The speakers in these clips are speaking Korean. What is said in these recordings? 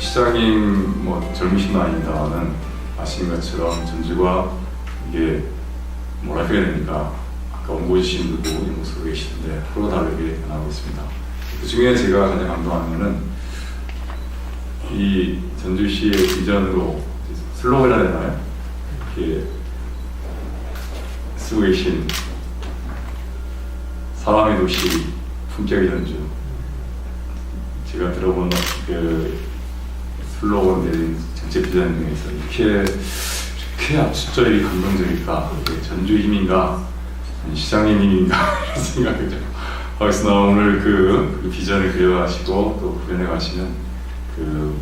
시장님 뭐 젊으신 나이입니다만은 아시는 것처럼 전주가 이게 뭐라 해야 됩니까? 아까 원고주신 분도 이 모습으로 계시는데 서로 다르게 변하고 있습니다. 그 중에 제가 가장 감동하는 것은 이 전주시의 비전으로 슬로건이라 해야 되나요? 이렇게 쓰고 계신 사람의 도시 품격의 전주. 제가 들어본 그 슬로건 내린 정책 비전 중에서 이렇게 압축적이고 감동적일까? 전주 힘인가? 시장의 힘인가? 이런 생각을 좀 하고 있습니다. 오늘 그 비전을 그려가시고 또 구현해 가시면 그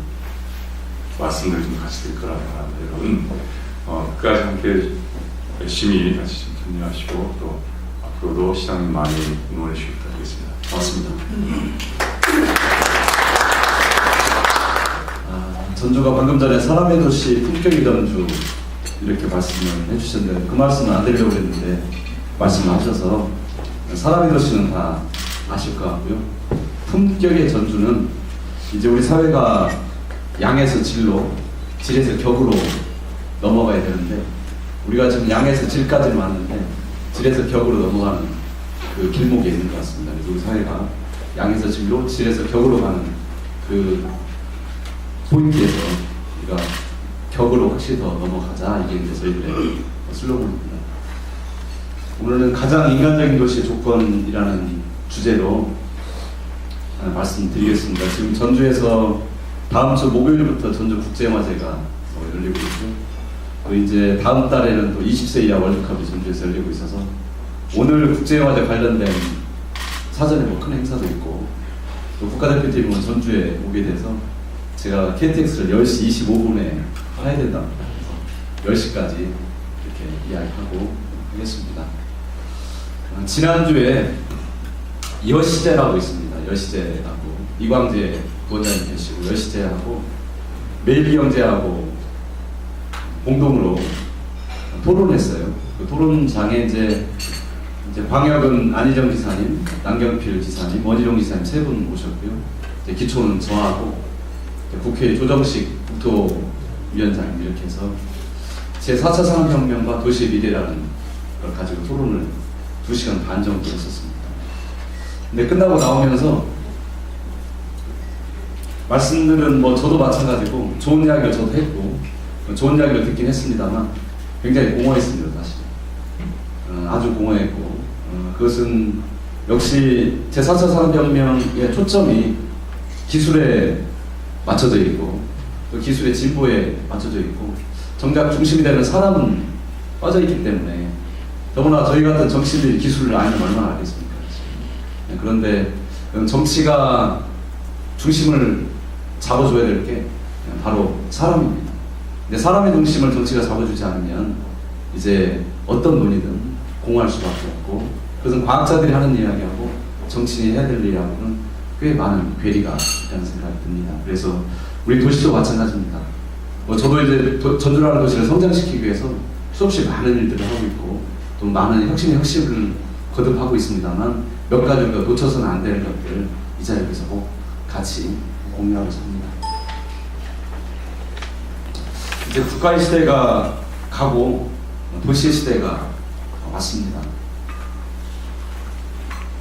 말씀들 좀 같이 들 거라 생각합니다. 여러분 끝까지 함께 열심히 같이 좀 참여하시고 또 앞으로도 시장님 많이 응원해 주시기 바라겠습니다. 고맙습니다. 전주가 방금 전에 사람의 도시 품격의 전주 이렇게 말씀을 해주셨는데 그 말씀은 안 드리려고 했는데 말씀을 하셔서 사람의 도시는 다 아실 것 같고요. 품격의 전주는 이제 우리 사회가 양에서 질로, 질에서 격으로 넘어가야 되는데 우리가 지금 양에서 질까지는 왔는데 질에서 격으로 넘어가는 그 길목에 있는 것 같습니다. 그래서 우리 사회가 양에서 질로, 질에서 격으로 가는 그 포인트에서 우리가 격으로 확실히 더 넘어가자. 이게 이제 저희들의 슬로건입니다. 오늘은 가장 인간적인 도시의 조건이라는 주제로 말씀드리겠습니다. 지금 전주에서 다음 주 목요일부터 전주 국제영화제가 열리고 있고 또 이제 다음 달에는 또 20세 이하 월드컵이 전주에서 열리고 있어서 오늘 국제영화제 관련된 사전에 뭐 큰 행사도 있고 또 국가대표팀은 전주에 오게 돼서 제가 KTX를 10시 25분에 타야 된답니다. 그래서 10시까지 이렇게 이야기하고 하겠습니다. 지난주에 여시제라고 있습니다. 여시제라고 이광재 부원장님 계시고 여시제하고 매일경제하고 공동으로 토론했어요. 그 토론장에 이제 광역은 안희정 지사님, 남경필 지사님, 원희룡 지사님 세 분 오셨고요. 이제 기초는 저하고 국회 조정식 국토위원장님 이렇게 해서 제4차 산업혁명과 도시의 미래라는 걸 가지고 토론을 2시간 반 정도 했었습니다. 근데 끝나고 나오면서 말씀들은 뭐 저도 마찬가지고 좋은 이야기를 저도 했고 좋은 이야기를 듣긴 했습니다만 굉장히 공허했습니다. 사실 아주 공허했고 그것은 역시 제4차 산업혁명의 초점이 기술에 맞춰져 있고 또 기술의 진보에 맞춰져 있고 정작 중심이 되는 사람은 빠져 있기 때문에 더구나 저희 같은 정치인들이 기술을 알면 얼마나 알겠습니까? 그런데 정치가 중심을 잡아줘야 될 게 바로 사람입니다. 근데 사람의 중심을 정치가 잡아주지 않으면 이제 어떤 논의든 공허할 수밖에 없고 그것은 과학자들이 하는 이야기하고 정치인이 해야 될 일하고는 꽤 많은 괴리가 있다는 생각이 듭니다. 그래서 우리 도시도 마찬가지입니다. 저도 이제 전주라는 도시를 성장시키기 위해서 수없이 많은 일들을 하고 있고 또 많은 혁신을 거듭하고 있습니다만 몇 가지 우리가 놓쳐서는 안 되는 것들 이 자리에서 꼭 같이 공유하고 삽니다. 이제 국가의 시대가 가고 도시의 시대가 왔습니다.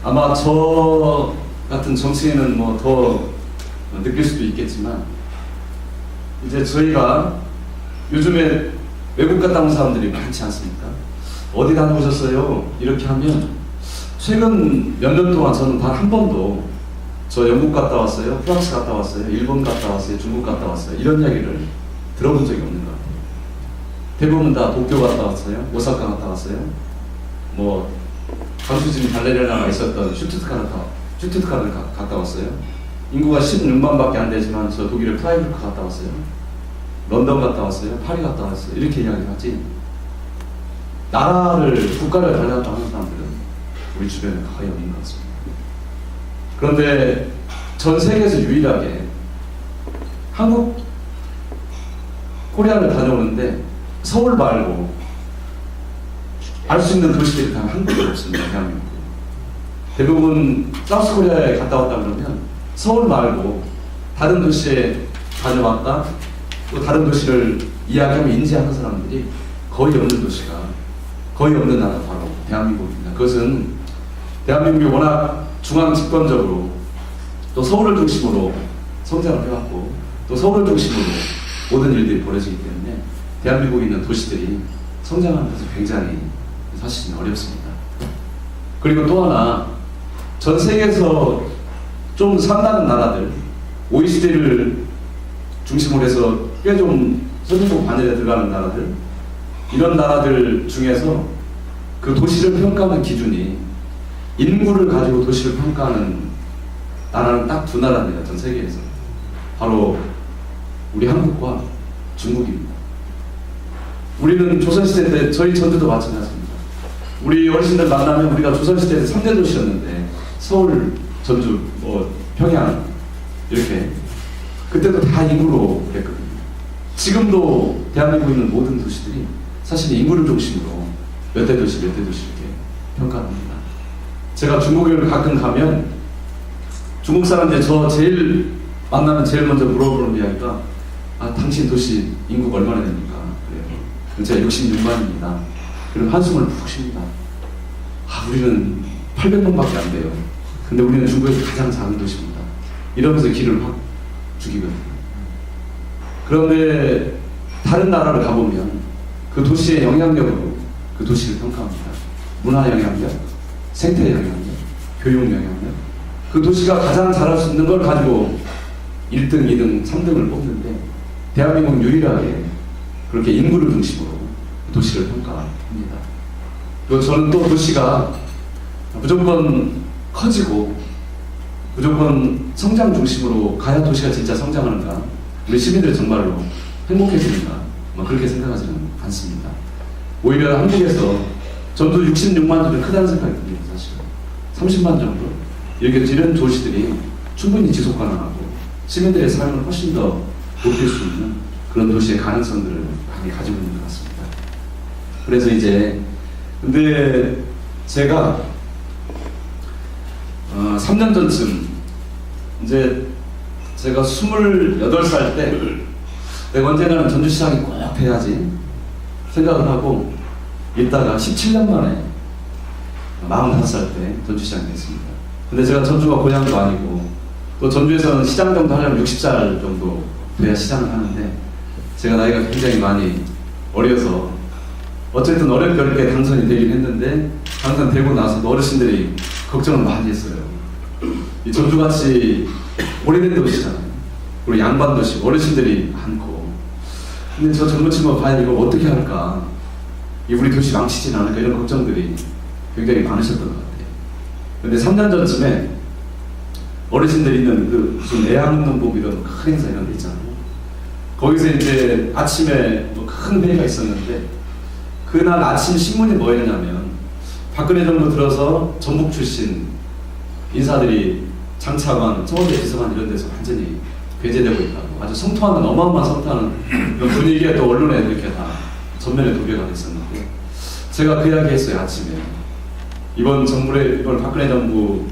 아마 저 같은 정치인은 뭐 더 느낄 수도 있겠지만 이제 저희가 요즘에 외국 갔다 온 사람들이 많지 않습니까? 어디 다녀오셨어요? 이렇게 하면 최근 몇 년 동안 저는 단 한 번도 저 영국 갔다 왔어요, 프랑스 갔다 왔어요, 일본 갔다 왔어요, 중국 갔다 왔어요 이런 이야기를 들어본 적이 없는 것 같아요. 대부분 다 도쿄 갔다 왔어요, 오사카 갔다 왔어요, 뭐 강수진 발레리나가 있었던 슈투트가르트 갔다 왔어요. 인구가 16만밖에 안 되지만 저 독일의 프라이부르크 갔다 왔어요. 런던 갔다 왔어요. 파리 갔다 왔어요. 이렇게 이야기하지. 국가를 달려갔다 하는 사람들은 우리 주변에 거의 없는 것 같습니다. 그런데 전 세계에서 유일하게 코리아를 다녀오는데 서울 말고 알 수 있는 도시들이 다 한국에 없습니다. 대한민국. 대부분 사우스 코리아에 갔다 왔다 그러면 서울 말고 다른 도시에 다녀왔다 또 다른 도시를 이야기하면 인지하는 사람들이 거의 없는 도시가, 거의 없는 나라가 바로 대한민국입니다. 그것은 대한민국이 워낙 중앙 집권적으로 또 서울을 중심으로 성장을 해왔고 또 서울을 중심으로 모든 일들이 벌어지기 때문에 대한민국에 있는 도시들이 성장하는 것은 굉장히 사실은 어렵습니다. 그리고 또 하나, 전 세계에서 좀 산다는 나라들, OECD를 중심으로 해서 꽤 좀 선진국 반열에 들어가는 나라들, 이런 나라들 중에서 그 도시를 평가하는 기준이 인구를 가지고 도시를 평가하는 나라는 딱 두 나라입니다. 전 세계에서. 바로 우리 한국과 중국입니다. 우리는 조선시대 때 저희 전주도 마찬가지입니다. 우리 어르신들 만나면 우리가 조선시대에 3대 도시였는데 서울, 전주, 평양 이렇게 그때도 다 인구로 그랬거든요. 지금도 대한민국에 있는 모든 도시들이 사실 인구를 중심으로 몇 대 도시 이렇게 평가합니다. 제가 중국을 가끔 가면 중국 사람들 저 제일 만나면 제일 먼저 물어보는 이야기가 당신 도시 인구가 얼마나 됩니까? 그래요. 제가 66만입니다. 그럼 한숨을 푹 쉽니다. 우리는 800만밖에 안 돼요. 근데 우리는 중국에서 가장 작은 도시입니다. 이러면서 기를 확 죽이거든요. 그런데 다른 나라를 가보면 그 도시의 영향력으로 그 도시를 평가합니다. 문화 영향력, 생태 영향력, 교육 영향력. 그 도시가 가장 잘할 수 있는 걸 가지고 1등, 2등, 3등을 뽑는데 대한민국은 유일하게 그렇게 인구를 중심으로 도시를 평가합니다. 그리고 저는 또 도시가 무조건 커지고 무조건 성장 중심으로 가야 도시가 진짜 성장하는가, 우리 시민들 정말로 행복해지는가, 그렇게 생각하지는 않습니다. 오히려 한국에서 전도 66만 정도 크다는 생각이 듭니다. 사실 30만 정도 이런 도시들이 충분히 지속 가능하고 시민들의 삶을 훨씬 더 높일 수 있는 그런 도시의 가능성들을 많이 가지고 있는 것 같습니다. 그래서 근데 제가 3년 전쯤 제가 28살 때 내가 언젠가는 전주시장이 꼭 돼야지 생각을 하고 있다가 17년 만에 45살 때 전주시장이 됐습니다. 근데 제가 전주가 고향도 아니고 또 전주에서는 시장 정도 하려면 60살 정도 돼야 시장을 하는데 제가 나이가 굉장히 많이 어려서 어쨌든 어렵게 어렵게 당선이 되긴 했는데 당선되고 나서 어르신들이 걱정을 많이 했어요. 이 전주같이 오래된 도시잖아요. 그리고 양반 도시, 어르신들이 많고. 근데 저 젊은 친구가 과연 이걸 어떻게 할까? 우리 도시 망치진 않을까? 이런 걱정들이 굉장히 많으셨던 것 같아요. 근데 3년 전쯤에 어르신들이 있는 그 무슨 애완운동복 이런 큰 행사 이런 데 있잖아요. 거기서 아침에 큰 회의가 있었는데 그날 아침 신문이 뭐였냐면 박근혜 정부 들어서 전북 출신 인사들이 장차관, 청와대 비서관 이런 데서 완전히 배제되고 있다고, 아주 성토하는, 어마어마한 성토하는 그런 분위기가 또 언론에 이렇게 다 전면에 도배가 됐었는데 제가 그 이야기 했어요. 아침에 이번 박근혜 정부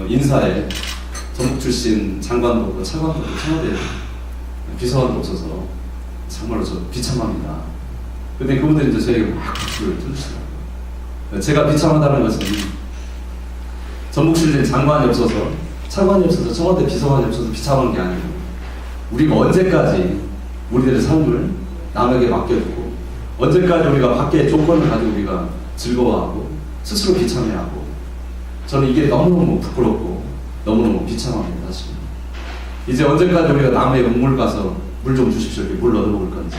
인사에 전북 출신 장관도 없고 차관도 없고 청와대 비서관도 없어서 정말로 저 비참합니다. 근데 그분들이 저에게 막 박수를 쳐주시더라고요. 제가 비참하다는 것은 전북 출신 장관이 없어서, 차관이 없어서, 청와대 비서관이 없어서 비참한 게 아니고 우리가 언제까지 우리들의 삶을 남에게 맡겨두고 언제까지 우리가 밖에 조건을 가지고 우리가 즐거워하고 스스로 비참해하고, 저는 이게 너무너무 부끄럽고 너무너무 비참합니다. 사실 이제 언제까지 우리가 남의 우물 가서 물 좀 주십시오 이렇게 물 얻어먹을 건지,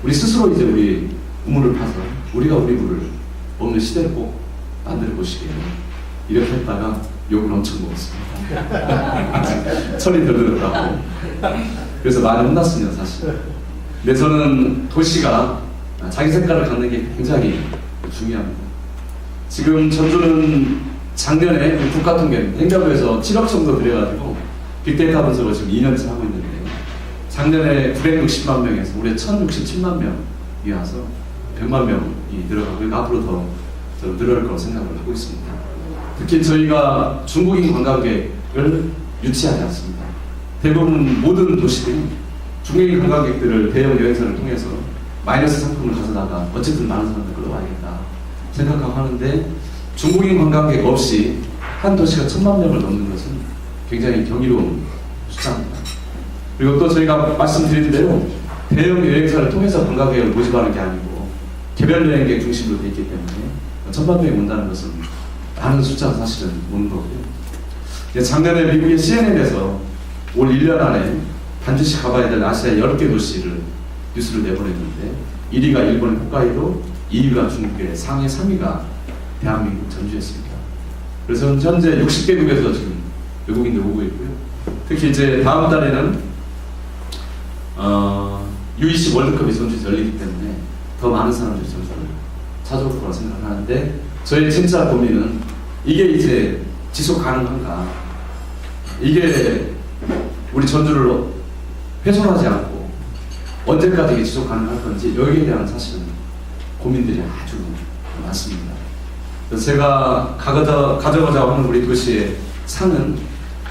우리 스스로 이제 우리 우물을 파서 우리가 우리 물을 먹는 시대를 꼭 만들어 보시길, 이렇게 했다가 욕을 엄청 먹었습니다. 철이 들더라고. 그래서 많이 혼났습니다, 사실. 근데 저는 도시가 자기 색깔을 갖는 게 굉장히 중요합니다. 지금 전주는 작년에 국가통계 행정부에서 7억 정도 들여가지고 빅데이터 분석을 지금 2년째 하고 있는데 작년에 960만 명에서 올해 1067만 명이 와서 100만 명이 늘어가고 앞으로 더 늘어날 거라고 생각을 하고 있습니다. 특히 저희가 중국인 관광객을 유치하지 않습니다. 대부분 모든 도시들이 중개인 관광객들을 대형 여행사를 통해서 마이너스 상품을 가져다가 어쨌든 많은 사람들 끌어와야겠다 생각하고 하는데, 중국인 관광객 없이 한 도시가 1000만 명을 넘는 것은 굉장히 경이로운 숫자입니다. 그리고 또 저희가 말씀드린 대로 대형 여행사를 통해서 관광객을 모집하는 게 아니고 개별 여행객 중심으로 되어 있기 때문에 1000만 명이 온다는 것은 많은 숫자가 사실은 오는 거고요. 작년에 미국의 CNN에서 올 1년 안에 반드시 가봐야 될 아시아 10개 도시를 뉴스를 내보냈는데, 1위가 일본의 홋카이도, 2위가 중국의 상해, 3위가 대한민국 전주였습니다. 그래서 현재 60개국에서 지금 외국인들 오고 있고요. 특히 이제 다음 달에는 UEC 월드컵이 전주에서 열리기 때문에 더 많은 사람들이 전주를 찾아올 거라고 생각하는데, 저희 진짜 고민은 이게 이제 지속 가능한가, 이게 우리 전주를 훼손하지 않고 언제까지 이게 지속 가능할 건지, 여기에 대한 사실은 고민들이 아주 많습니다. 그래서 제가 가져가자고 하는 우리 도시의 상은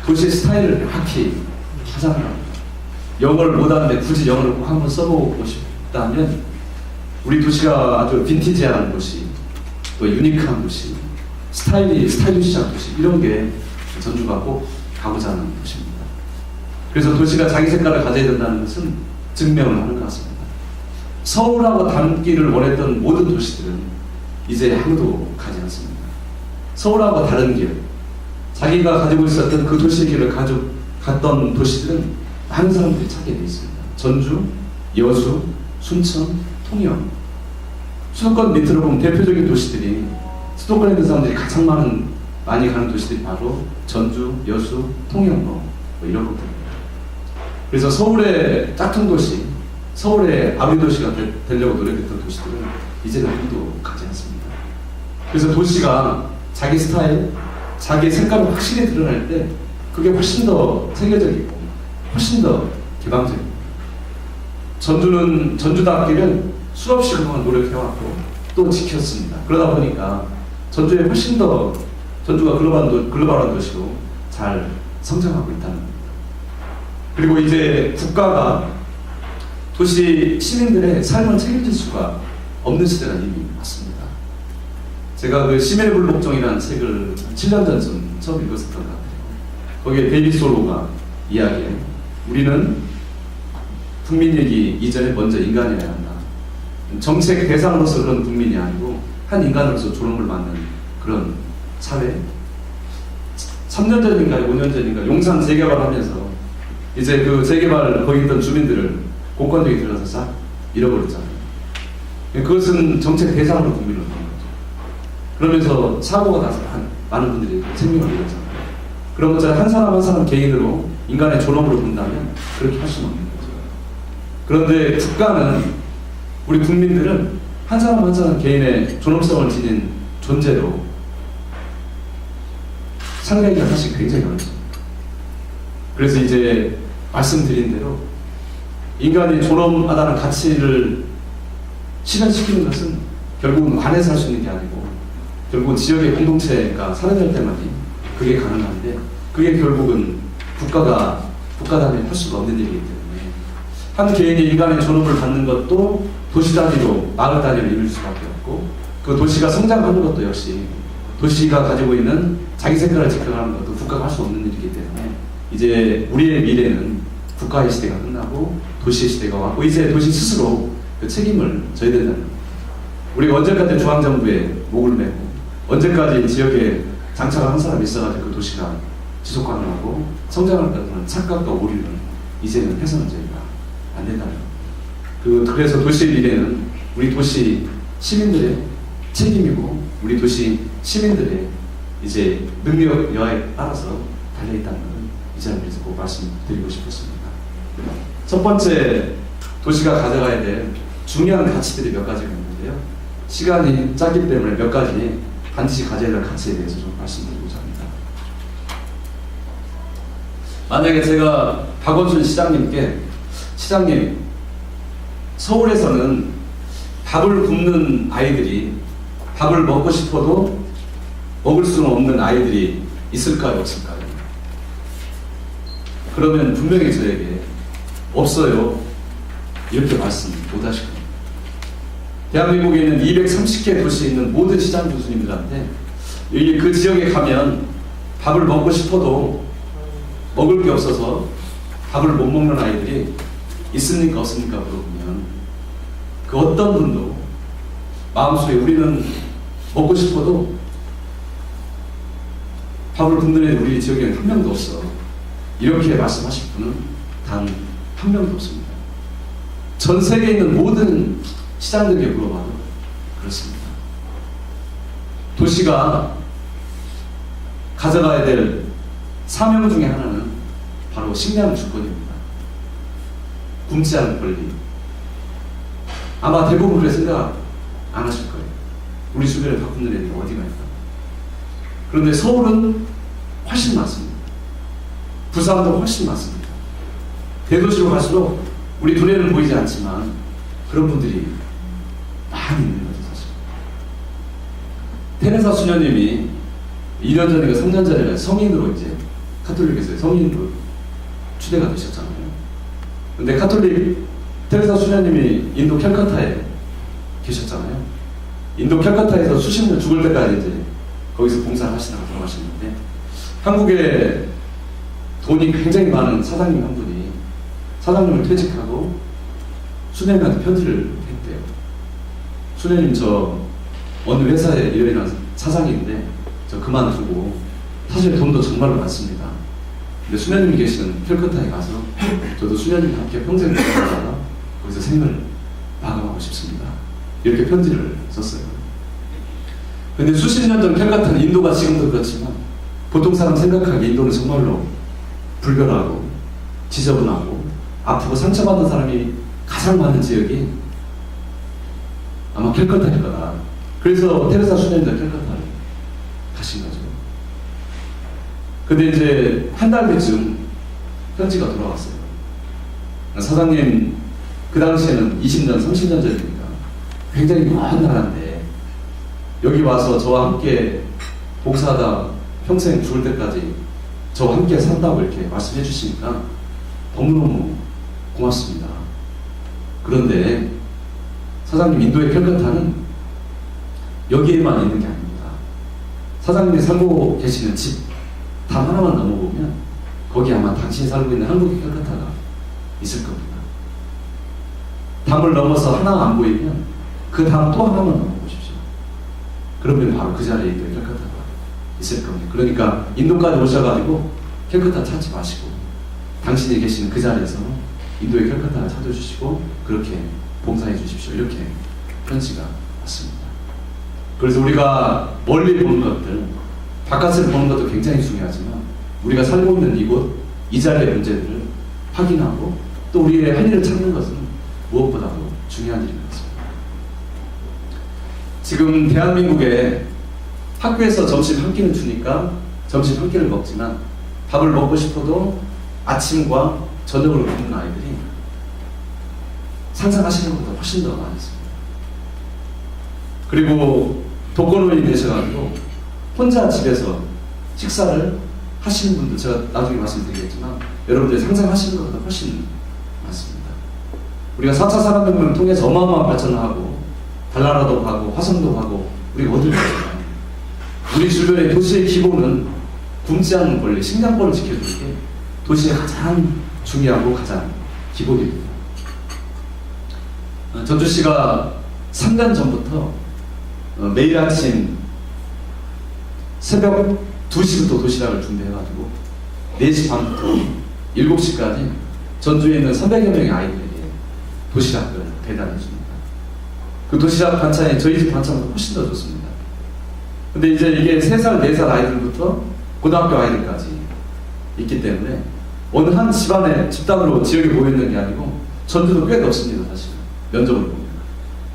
도시의 스타일을 명확히 하자는 영어를 못하는데 굳이 영어를 꼭 한번 써보고 싶다면, 우리 도시가 아주 빈티지한 도시, 또 유니크한 도시, 스타일리시한 도시, 이런 게 전주가 꼭 가고자 하는 도시입니다. 그래서 도시가 자기 색깔을 가져야 된다는 것은 증명을 하는 것 같습니다. 서울하고 닮기를 원했던 모든 도시들은 이제 아무도 가지 않습니다. 서울하고 다른 길, 자기가 가지고 있었던 그 도시의 길을 갔던 도시들은 많은 사람들이 찾게 되어 있습니다. 전주, 여수, 순천, 통영. 수도권 밑으로 보면 대표적인 도시들이, 수도권에 있는 사람들이 가장 많이 가는 도시들이 바로 전주, 여수, 통영 뭐 이런 것들입니다. 그래서 서울의 짝퉁 도시, 서울의 아비 도시가 되려고 노력했던 도시들은 이제는 아무도 가지 않습니다. 그래서 도시가 자기 스타일, 자기 색깔을 확실히 드러낼 때 그게 훨씬 더 세계적이고 훨씬 더 개방적입니다. 전주답기를 수없이 그동안 노력해왔고 또 지켰습니다. 그러다 보니까 전주에 훨씬 더 전주가 글로벌한 도시로 잘 성장하고 있다는 겁니다. 그리고 이제 국가가 도시 시민들의 삶을 책임질 수가 없는 시대가 이미 왔습니다. 제가 그 시민의 불복종이라는 책을 7년 전쯤 처음 읽었었던 것 같아요. 거기에 데이비드 솔로가 이야기해, 우리는 국민이기 이전에 먼저 인간이어야 한다. 정책 대상으로서 그런 국민이 아니고 한 인간으로서 존엄을 받는 그런 사회. 3년 전인가 5년 전인가 용산 재개발하면서 이제 그 재개발 거기 있던 주민들을 공권력이 들어서 싹 잃어버렸잖아요. 그것은 정책 대상으로 국민을 본 거죠. 그러면서 사고가 나서 많은 분들이 생명을 잃었잖아요. 그런 것처럼 한 사람 한 사람 개인으로 인간의 존엄으로 본다면 그렇게 할 수는 없는 거죠. 그런데 국가는, 우리 국민들은 한 사람 한 사람 개인의 존엄성을 지닌 존재로 상대하기가 사실 굉장히 어렵습니다. 그래서 이제 말씀드린 대로 인간이 존엄하다는 가치를 실현시키는 것은 결국은 관에서 할 수 있는 게 아니고 결국은 지역의 공동체가 살아날 때만이 그게 가능한데, 그게 결국은 국가 단위로 할 수가 없는 일이기 때문에 한 개인이 인간의 존엄을 갖는 것도 도시 단위로, 마을 단위로 이룰 수밖에 없고, 그 도시가 성장하는 것도 역시 도시가 가지고 있는 자기 색깔을 지켜가는 것도 국가가 할 수 없는 일이기 때문에 이제 우리의 미래는 국가의 시대가 끝나고 도시의 시대가 왔고, 이제 도시 스스로 그 책임을 져야 된다는 겁니다. 우리가 언제까지 중앙정부에 목을 메고 언제까지 지역에 장차가 한 사람이 있어가지고 그 도시가 지속 가능하고 성장할 거라는 착각과 오류는 이제는 해서는 저희가 안 된다는 겁니다. 그래서 도시의 미래는 우리 도시 시민들의 책임이고 우리 도시 시민들의 이제 능력 여하에 따라서 달려있다는 것을 이 자리에서 꼭 말씀드리고 싶었습니다. 첫 번째, 도시가 가져가야 될 중요한 가치들이 몇 가지가 있는데요. 시간이 짧기 때문에 몇 가지 반드시 가져야 될 가치에 대해서 좀 말씀드리고자 합니다. 만약에 제가 박원순 시장님께, 시장님, 서울에서는 밥을 굶는 아이들이, 밥을 먹고 싶어도 먹을 수는 없는 아이들이 있을까요, 없을까요? 그러면 분명히 저에게 없어요. 이렇게 말씀 못 하실 겁니다. 대한민국에 있는 230개 도시에 있는 모든 시장 교수님들한테 여기 그 지역에 가면 밥을 먹고 싶어도 먹을 게 없어서 밥을 못 먹는 아이들이 있습니까 없습니까 물어보면 그 어떤 분도 마음속에 우리는 먹고 싶어도 밥을 굶는 애들 우리 지역에는 한 명도 없어. 이렇게 말씀하실 분은 단 한 명도 없습니다. 전 세계에 있는 모든 시장들에게 물어봐도 그렇습니다. 도시가 가져가야 될 사명 중에 하나는 바로 식량 주권입니다. 굶지 않을 권리. 아마 대부분 그렇게 생각 안 하실 거예요. 우리 주변에 밥 굶는 애들이 어디가 있나. 그런데 서울은 훨씬 많습니다. 부산도 훨씬 많습니다. 대도시로 갈수록 우리 눈에는 보이지 않지만 그런 분들이 많이 있는 거죠, 사실. 테레사 수녀님이 2년 전인가 3년 전에 성인으로 이제 카톨릭에서 성인으로 추대가 되셨잖아요. 근데 카톨릭 테레사 수녀님이 인도 캘커타에 계셨잖아요. 인도 캘커타에서 수십 년 죽을 때까지 이제 거기서 봉사를 하시다가 돌아가셨는데 한국에 돈이 굉장히 많은 사장님 한 분이 사장님을 퇴직하고 수녀님한테 편지를 했대요. 수녀님 저 어느 회사에 일하는 사장인데 저 그만두고 사실 돈도 정말로 많습니다. 근데 수녀님이 계시는 캘커타에 가서 저도 수녀님과 함께 평생 살다가 거기서 생을 마감하고 싶습니다. 이렇게 편지를 썼어요. 근데 수십 년 전 캘커타는 인도가 지금도 그렇지만 보통 사람 생각하기에 인도는 정말로 불결하고 지저분하고 아프고 상처받은 사람이 가장 많은 지역이 아마 캘커타일 거다. 그래서 테레사 수녀님도 캘커타를 가신 거죠. 근데 이제 한 달 뒤쯤 편지가 돌아왔어요. 사장님 그 당시에는 20년, 30년 전이니까 굉장히 먼 나라인데 여기 와서 저와 함께 봉사하다 평생 죽을 때까지 저와 함께 산다고 이렇게 말씀해 주시니까 너무너무 고맙습니다. 그런데 사장님 인도의 캘커타는 여기에만 있는 게 아닙니다. 사장님이 살고 계시는 집 담 하나만 넘어보면 거기 아마 당신이 살고 있는 한국의 캘커타가 있을 겁니다. 담을 넘어서 하나 안 보이면 그 담 또 하나만 넘어보십시오. 그러면 바로 그 자리에 있는 캘커타가 있을 겁니다. 그러니까 인도까지 오셔가지고 캘커타 찾지 마시고 당신이 계시는 그 자리에서 인도의 캘커타를 찾아주시고 그렇게 봉사해 주십시오. 이렇게 편지가 왔습니다. 그래서 우리가 멀리 보는 것들, 바깥을 보는 것도 굉장히 중요하지만 우리가 살고 있는 이곳, 이 자리의 문제들을 확인하고 또 우리의 할 일을 찾는 것은 무엇보다도 중요한 일인 것 같습니다. 지금 대한민국에 학교에서 점심 한 끼는 주니까 점심 한 끼를 먹지만 밥을 먹고 싶어도 아침과 저녁을 먹는 아이들이 상상하시는 것보다 훨씬 더 많이 있습니다. 그리고 독거노인이 되셔가지고 혼자 집에서 식사를 하시는 분들 제가 나중에 말씀드리겠지만 여러분들이 상상하시는 것보다 훨씬 많습니다. 우리가 4차 산업혁명을 통해서 어마어마한 발전을 하고 달나라도 가고 화성도 가고 우리가 어딜 가잖아요. 우리 주변의 도시의 기본은 굶지 않는 권리, 식량권을 지켜주는 게 도시의 가장 중요하고 가장 기본입니다. 전주시가 3년 전부터 매일 아침 새벽 2시부터 도시락을 준비해가지고 4시 반부터 7시까지 전주에 있는 300여 명의 아이들에게 도시락을 배달해줍니다. 그 도시락 반찬이 저희 집 반찬보다 훨씬 더 좋습니다. 근데 이제 이게 3살, 4살 아이들부터 고등학교 아이들까지 있기 때문에 어느 한 집안에 집단으로 지역에 모여있는 게 아니고 전주도 꽤 넓습니다. 사실 면적으로 보면.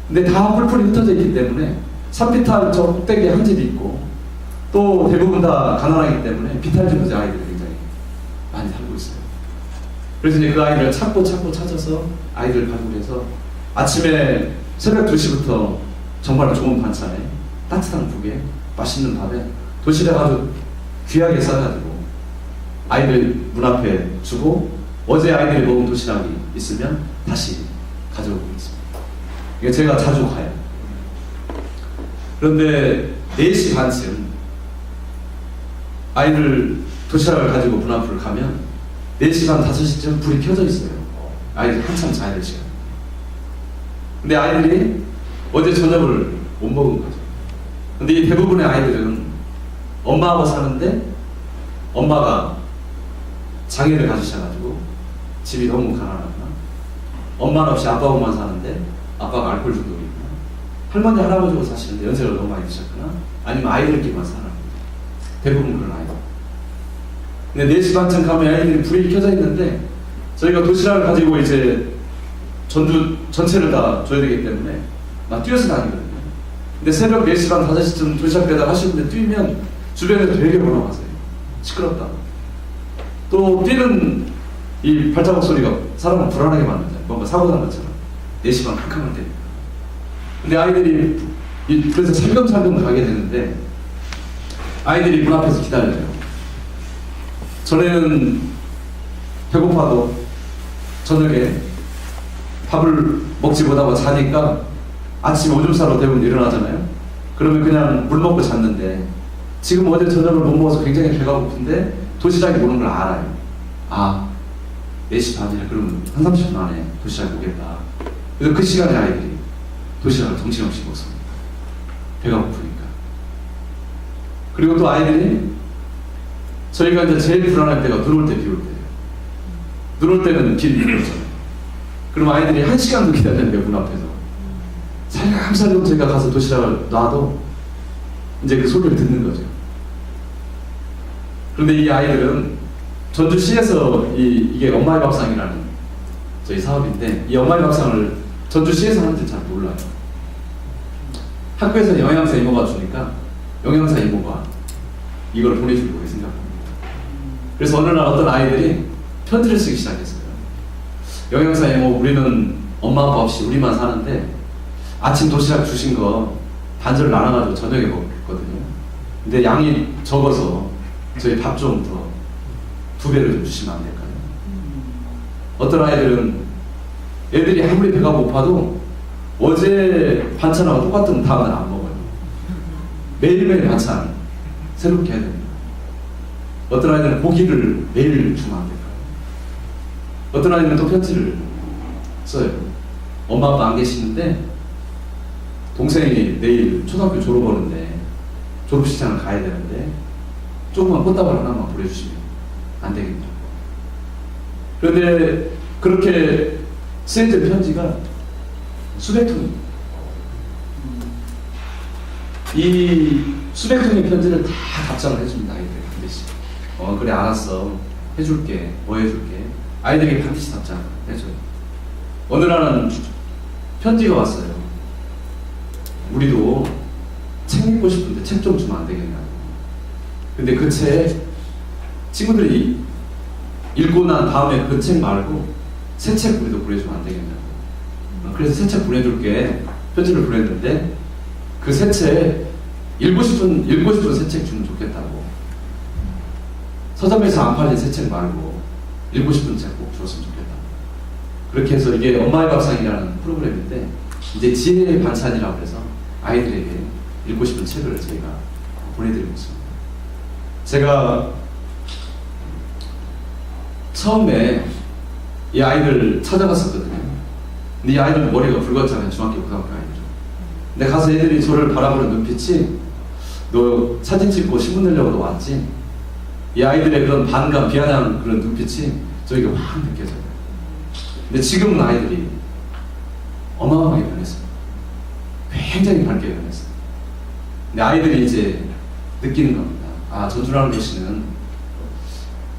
근데 다 뿔뿔이 흩어져 있기 때문에 산비탈 저 꼭대기에 한 집이 있고 또 대부분 다 가난하기 때문에 비탈 주부자 아이들이 굉장히 많이 살고 있어요. 그래서 이제 그 아이들을 찾고 찾아서 아이들을 발굴해서 아침에 새벽 2시부터 정말 좋은 반찬에 따뜻한 국에 맛있는 밥에 도시락 아주 귀하게 싸가지고 아이들 문 앞에 주고 어제 아이들이 먹은 도시락이 있으면 다시 가져오고 있습니다. 이게 제가 자주 가요. 그런데 4시 반쯤 아이들 도시락을 가지고 문 앞으로 가면 4시 반 5시쯤 불이 켜져 있어요. 아이들 한참 자야 될 시간. 근데 아이들이 어제 저녁을 못 먹은 거죠. 근데 이 대부분의 아이들은 엄마하고 사는데 엄마가 장애를 가지셔가지고 집이 너무 가난하구나. 엄마는 없이 아빠하고만 사는데 아빠가 알코올 중독이구나. 할머니 할아버지하고 사시는데 연세가 너무 많이 드셨구나. 아니면 아이들끼리만 살아. 대부분 그런 아이들. 근데 4시 반쯤 가면 아이들이 불이 켜져 있는데 저희가 도시락을 가지고 이제 전주 전체를 다 줘야 되기 때문에 막 뛰어서 다니거든요. 근데 새벽 4시 반 5시쯤 도시락 배달 하시는데 뛰면 주변에서 되게 올라가세요. 시끄럽다. 또 뛰는 이 발자국 소리가 사람을 불안하게 만든다. 뭔가 사고 난 것처럼 4시 반 캄캄할 때니까. 근데 아이들이 그래서 살금살금 가게 되는데 아이들이 문 앞에서 기다려요. 전에는 배고파도 저녁에 밥을 먹지 못하고 자니까 아침 오줌 싸러 대부분 일어나잖아요. 그러면 그냥 물 먹고 잤는데 지금 어제 저녁을 못 먹어서 굉장히 배가 고픈데 도시락이 오는 걸 알아요. 아, 4시 반이야. 그러면 한 30분 안에 도시락이 오겠다. 그래서 그 시간에 아이들이 도시락을 정신없이 먹습니다. 배가 고프니까. 그리고 또 아이들이 저희가 이제 제일 불안할 때가 눈 올 때, 비 올 때예요. 눈 올 때는 길이 밀렸잖아요. 그럼 아이들이 1시간도 기다렸는데 문 앞에서 살금살금 저희가 가서 도시락을 놔도 이제 그 소리를 듣는 거죠. 그런데 이 아이들은 전주시에서 이게 엄마의 밥상이라는 저희 사업인데 이 엄마의 밥상을 전주시에서 하는지 잘 몰라요. 학교에서 영양사 이모가 주니까 영양사 이모가 이걸 보내주려고 생각합니다. 그래서 어느 날 어떤 아이들이 편지를 쓰기 시작했어요. 영양사 이모, 우리는 엄마 아빠 없이 우리만 사는데 아침 도시락 주신 거 반절을 나눠가지고 저녁에 먹거든요. 근데 양이 적어서 저희 밥 좀 더 2배를 좀 주시면 안 될까요? 어떤 아이들은 애들이 아무리 배가 고파도 어제 반찬하고 똑같은 다음은 안 먹어요. 매일매일 반찬 새롭게 해야 됩니다. 어떤 아이들은 고기를 매일 주면 안 될까요? 어떤 아이들은 또 편지를 써요. 엄마 아빠 안 계시는데 동생이 내일 초등학교 졸업하는데 졸업식장을 가야 되는데 조그만 꽃다발 하나만 보내주시면 안 되겠냐고. 그런데 그렇게 쓰여진 편지가 수백 통입니다. 이 수백 통의 편지를 다 답장을 해줍니다. 아이들이 반드시. 그래 알았어. 해줄게. 뭐 해줄게. 아이들이 반드시 답장 해줘요. 어느 날은 편지가 왔어요. 우리도 책 읽고 싶은데 책 좀 주면 안 되겠냐고. 근데 그 책 친구들이 읽고 난 다음에 그 책 말고 새 책 우리도 보내주면 안 되겠냐고. 그래서 새 책 보내줄게. 편지를 보냈는데 그 새 책 읽고 싶은 새 책 주면 좋겠다고. 서점에서 안 팔린 새 책 말고 읽고 싶은 책 꼭 줬으면 좋겠다. 그렇게 해서 이게 엄마의 밥상이라는 프로그램인데 이제 지혜의 반찬이라고 해서 아이들에게 읽고 싶은 책을 저희가 보내드리고 있습니다. 제가 처음에 이 아이들 찾아갔었거든요. 근데 이 아이들 머리가 붉었잖아요. 중학교, 고등학교 아이들. 근데 가서 애들이 저를 바라보는 눈빛이 너 사진 찍고 신문 내려고 너 왔지? 이 아이들의 그런 반감, 비아냥 그런 눈빛이 저에게 확 느껴져요. 근데 지금은 아이들이 어마어마하게 변했어요. 굉장히 밝게 변했어요. 근데 아이들이 이제 느끼는 겁니다. 아, 전주라는 도시는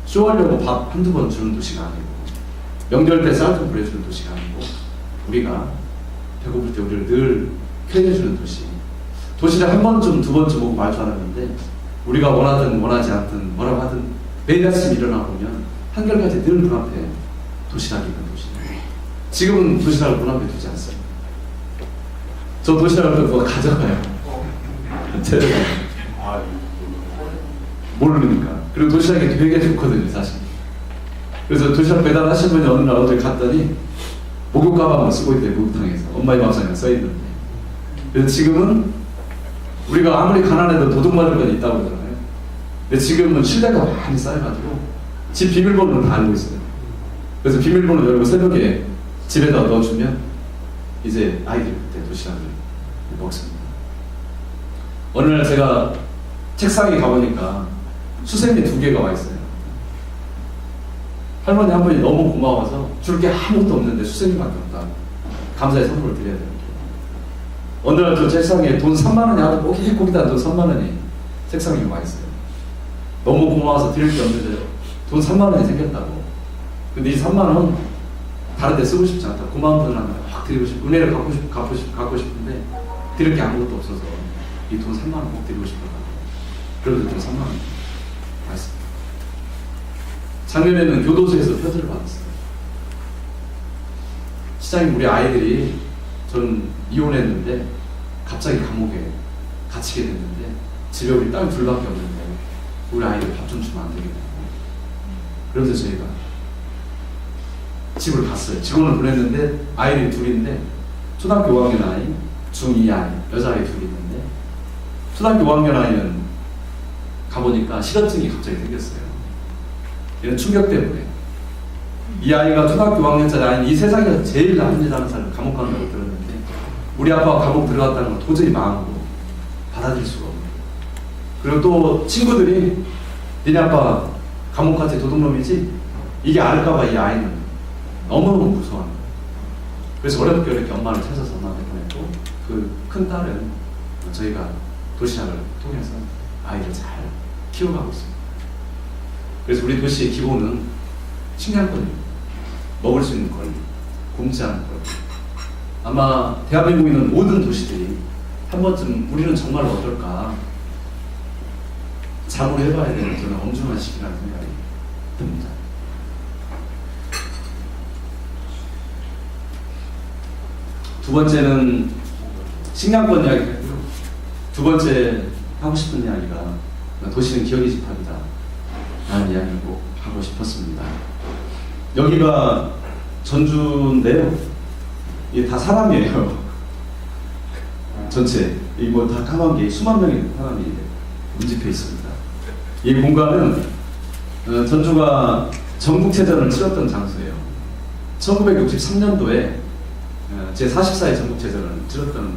쇼하려고 밥 한두 번 주는 도시가 아니고 명절 때 쌀통 보내주는 도시가 아니고 우리가 배고플 때 우리를 늘 표현해주는 도시. 도시를 한 번쯤 두 번쯤 보고 말 줄 알았는데 우리가 원하든 원하지 않든 뭐라고 하든 매일 아침 일어나 보면 한결같이 늘 눈앞에 도시락이 있는 도시. 지금은 도시락을 눈앞에 두지 않습니다. 저 도시락을 그거 가져가요. 모르니까. 그리고 도시락이 되게 좋거든요, 사실. 그래서 도시락 배달하신 분이 어느 날 어딜 갔더니 목욕 가방을 쓰고 있대요, 목욕탕에서. 엄마의 밥상에 써있는데. 그래서 지금은 우리가 아무리 가난해도 도둑 맞을 건 있다고 그러잖아요. 근데 지금은 신뢰가 많이 쌓여가지고 집 비밀번호를 다 알고 있어요. 그래서 비밀번호 열고 새벽에 집에다 넣어주면 이제 아이들이 그때 도시락을 먹습니다. 어느 날 제가 책상에 가보니까 수세미 2개가 와 있어요. 할머니 한 분이 너무 고마워서 줄 게 아무것도 없는데 수세미밖에 없다. 감사의 선물을 드려야 돼요. 어느 날 저 책상에 돈 3만 원이 아주 꼬깃꼬깃한 돈 3만 원이 책상에 와 있어요. 너무 고마워서 드릴 게 없는데 돈 3만 원이 생겼다고. 근데 이 3만 원 다른 데 쓰고 싶지 않다. 고마운 분한테 확 드리고 싶고 은혜를 갚고 싶은데 드릴 게 아무것도 없어서 이 돈 3만 원 꼭 드리고 싶었다. 그래서 돈 3만 원 받았습니다. 작년에는 교도소에서 표절을 받았어요. 시장님, 우리 아이들이 전 이혼했는데 갑자기 감옥에 갇히게 됐는데 집에 우리 딸 둘밖에 없는데 우리 아이들 밥 좀 주면 안 되겠냐고. 그러면서 저희가 집을 갔어요. 직원을 보냈는데 아이들이 둘인데 초등학교 5학년 아이, 중2 아이, 여자아이 둘이 있는데 초등학교 5학년 아이는 가보니까 실어증이 갑자기 생겼어요. 얘는 충격 때문에. 이 아이가 초등학교 5학년짜리 아이는 이 세상에서 제일 나쁜 짓 하는 사람을 감옥 간다고 들었는데 우리 아빠가 감옥 들어갔다는 걸 도저히 마음으로 받아들일 수가 없는 거예요. 그리고 또 친구들이 니네 아빠 감옥 같이 도둑놈이지? 이게 알까봐 이 아이는 너무너무 무서워하는 거예요. 그래서 어렵게 엄마를 찾아서 엄마한테 보냈고 그 큰 딸은 저희가 도시락을 통해서 아이를 잘 키워가고 있습니다. 그래서 우리 도시의 기본은 식량권입니다. 먹을 수 있는 권리, 굶지 않는 권리. 아마 대한민국에 있는 모든 도시들이 한 번쯤 우리는 정말 어떨까 자문을 해봐야 되는 저는 엄중한 시기라는 생각이 듭니다. 두 번째는 식량권 이야기고요. 두 번째 하고 싶은 이야기가 도시는 기억의 집합이다 라는 이야기를 꼭 하고 싶었습니다. 여기가 전주인데요. 이게 다 사람이에요. 전체 이 뭐 다 까만 게 수만 명의 사람이 밀집해 있습니다. 이 공간은 전주가 전국체전을 치렀던 장소예요. 1963년도에 제44회 전국체전을 치렀던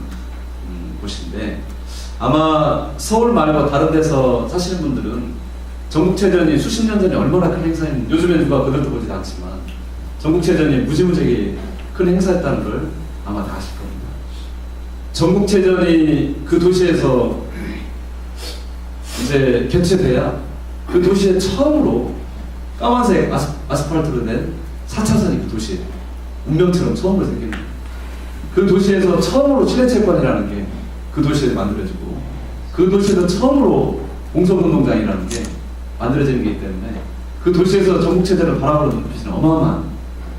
곳인데 아마 서울 말고 다른 데서 사시는 분들은 전국체전이 수십 년 전에 얼마나 큰 행사였는지 요즘엔 누가 그들도 보지 않지만 전국체전이 무지무지하게 큰 행사였다는 걸 아마 다 아실 겁니다. 전국체전이 그 도시에서 이제 개최돼야 그 도시에 처음으로 까만색 아스팔트로 된 4차선이 그 도시에 운명처럼 처음으로 생깁니다. 그 도시에서 처음으로 실내체육관이라는 게 그 도시에 만들어지고 그 도시에서 처음으로 공성운동장이라는 게 만들어지는 게 있기 때문에 그 도시에서 전국체전을 바라보는 눈빛은 어마어마한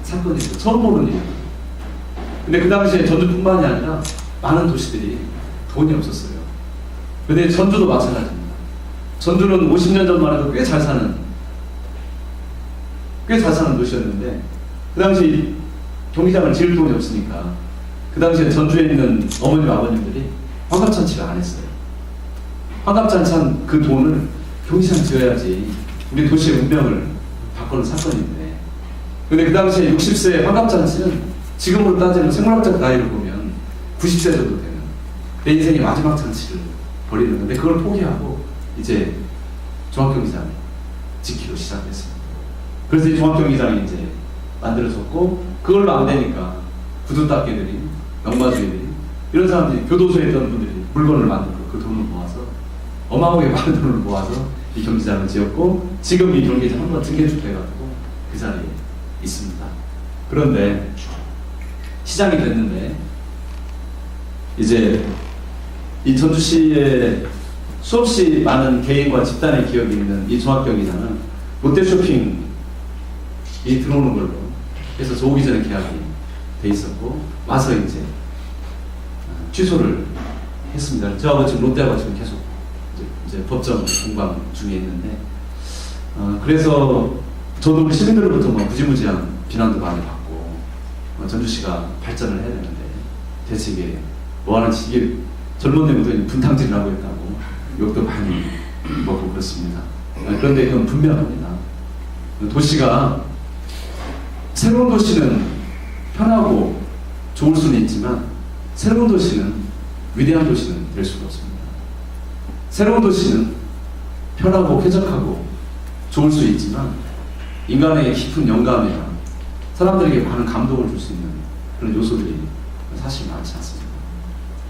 사건이죠. 처음 보는 일이에요. 근데 그 당시에 전주뿐만이 아니라 많은 도시들이 돈이 없었어요. 근데 전주도 마찬가지입니다. 전주는 50년 전만 해도 꽤 잘 사는 도시였는데 그 당시 경기장을 지을 돈이 없으니까 그 당시에 전주에 있는 어머님 아버님들이 환갑잔치를 안 했어요. 환갑잔치 한 그 돈을 경기장 지어야지 우리 도시의 운명을 바꾸는 사건인데 근데 그 당시에 60세의 환갑잔치는 지금으로 따지면 생물학적 나이를 보면 90세 정도 되는 내 인생의 마지막 잔치를 벌이는 건데 그걸 포기하고 이제 종합경기장을 짓기로 시작했습니다. 그래서 이 종합경기장이 이제 만들어졌고 그걸로 안 되니까 구두닦이들이 영마주의들이 이런 사람들이 교도소에 있던 분들이 물건을 만들고 그 돈을 모아서 어마어마하게 많은 돈을 모아서 이 경기장을 지었고 지금 이 경기장 한번 등개축돼가지고 그 자리에 있습니다. 그런데 시작이 됐는데 이제 이 전주시에 수없이 많은 개인과 집단의 기억이 있는 이 종합경기장은 롯데쇼핑이 들어오는 걸로 해서 저 오기 전에 계약이 돼 있었고 와서 이제 취소를 했습니다. 저하고 지금 롯데하고 지금 계속 이제 법정 공방 중에 있는데 그래서 저도 우리 시민들로부터 뭐 무지무지한 비난도 많이 받고 전주시가 발전을 해야 되는데 대체 이게 뭐하는지 이게 젊은 애들이 분탕질을 하고 있다고 욕도 많이 먹고 그렇습니다. 그런데 이건 분명합니다. 도시가 새로운 도시는 편하고 좋을 수는 있지만 새로운 도시는 위대한 도시는 될 수가 없습니다. 새로운 도시는 편하고 쾌적하고 좋을 수 있지만 인간의 깊은 영감이나 사람들에게 많은 감동을 줄 수 있는 그런 요소들이 사실 많지 않습니다.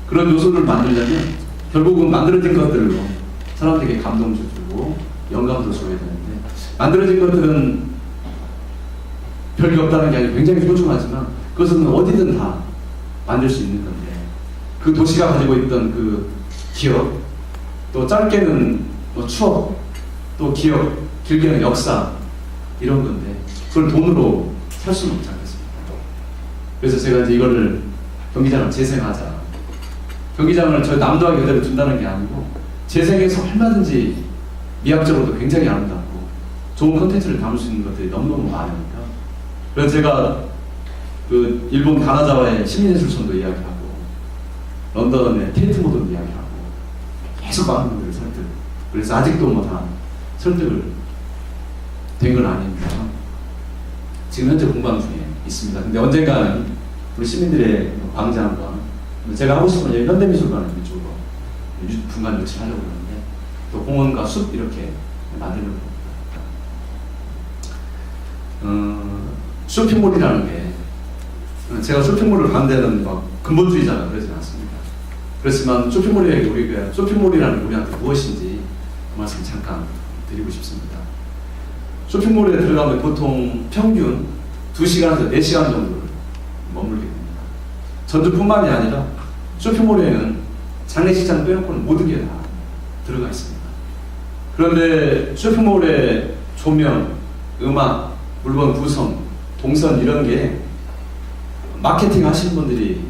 그런 요소를 만들려면 결국은 만들어진 것들로 사람들에게 감동도 주고 영감도 줘야 되는데 만들어진 것들은 별게 없다는 게 아니고 굉장히 소중하지만 그것은 어디든 다 만들 수 있는 건데 그 도시가 가지고 있던 그 기억 또 짧게는 뭐 추억 또 기억 길게는 역사 이런 건데 그걸 돈으로 살 수는 없지 않겠습니까? 그래서 제가 이제 이거를 경기장을 재생하자. 경기장을 저 남도하게 그대로 둔다는 게 아니고 재생해서 얼마든지 미학적으로도 굉장히 아름답고 좋은 컨텐츠를 담을 수 있는 것들이 너무너무 많으니까 그래서 제가 그 일본 가나자와의 시민예술촌도 이야기하고 런던의 테이트 모던도 이야기하고 계속 많은 분들을 설득 그래서 아직도 뭐 다 설득을 된 건 아닙니다. 지금 현재 공방 중에 있습니다. 근데 언젠가는 우리 시민들의 광장과 제가 하고 싶은 현대미술관을 이쪽으로 분간 유치하려고 그러는데 또 공원과 숲 이렇게 만들려고 합니다. 쇼핑몰이라는 게 제가 쇼핑몰을 반대하는 막 근본주의자가 그러진 않습니다. 그렇지만 우리가 쇼핑몰이라는 게 우리한테 무엇인지 그 말씀 잠깐 드리고 싶습니다. 쇼핑몰에 들어가면 보통 평균 2시간에서 4시간 정도를 머물게 됩니다. 전주뿐만이 아니라 쇼핑몰에는 장례식장 빼놓고는 모든 게 다 들어가 있습니다. 그런데 쇼핑몰의 조명, 음악, 물건 구성, 동선 이런 게 마케팅 하시는 분들이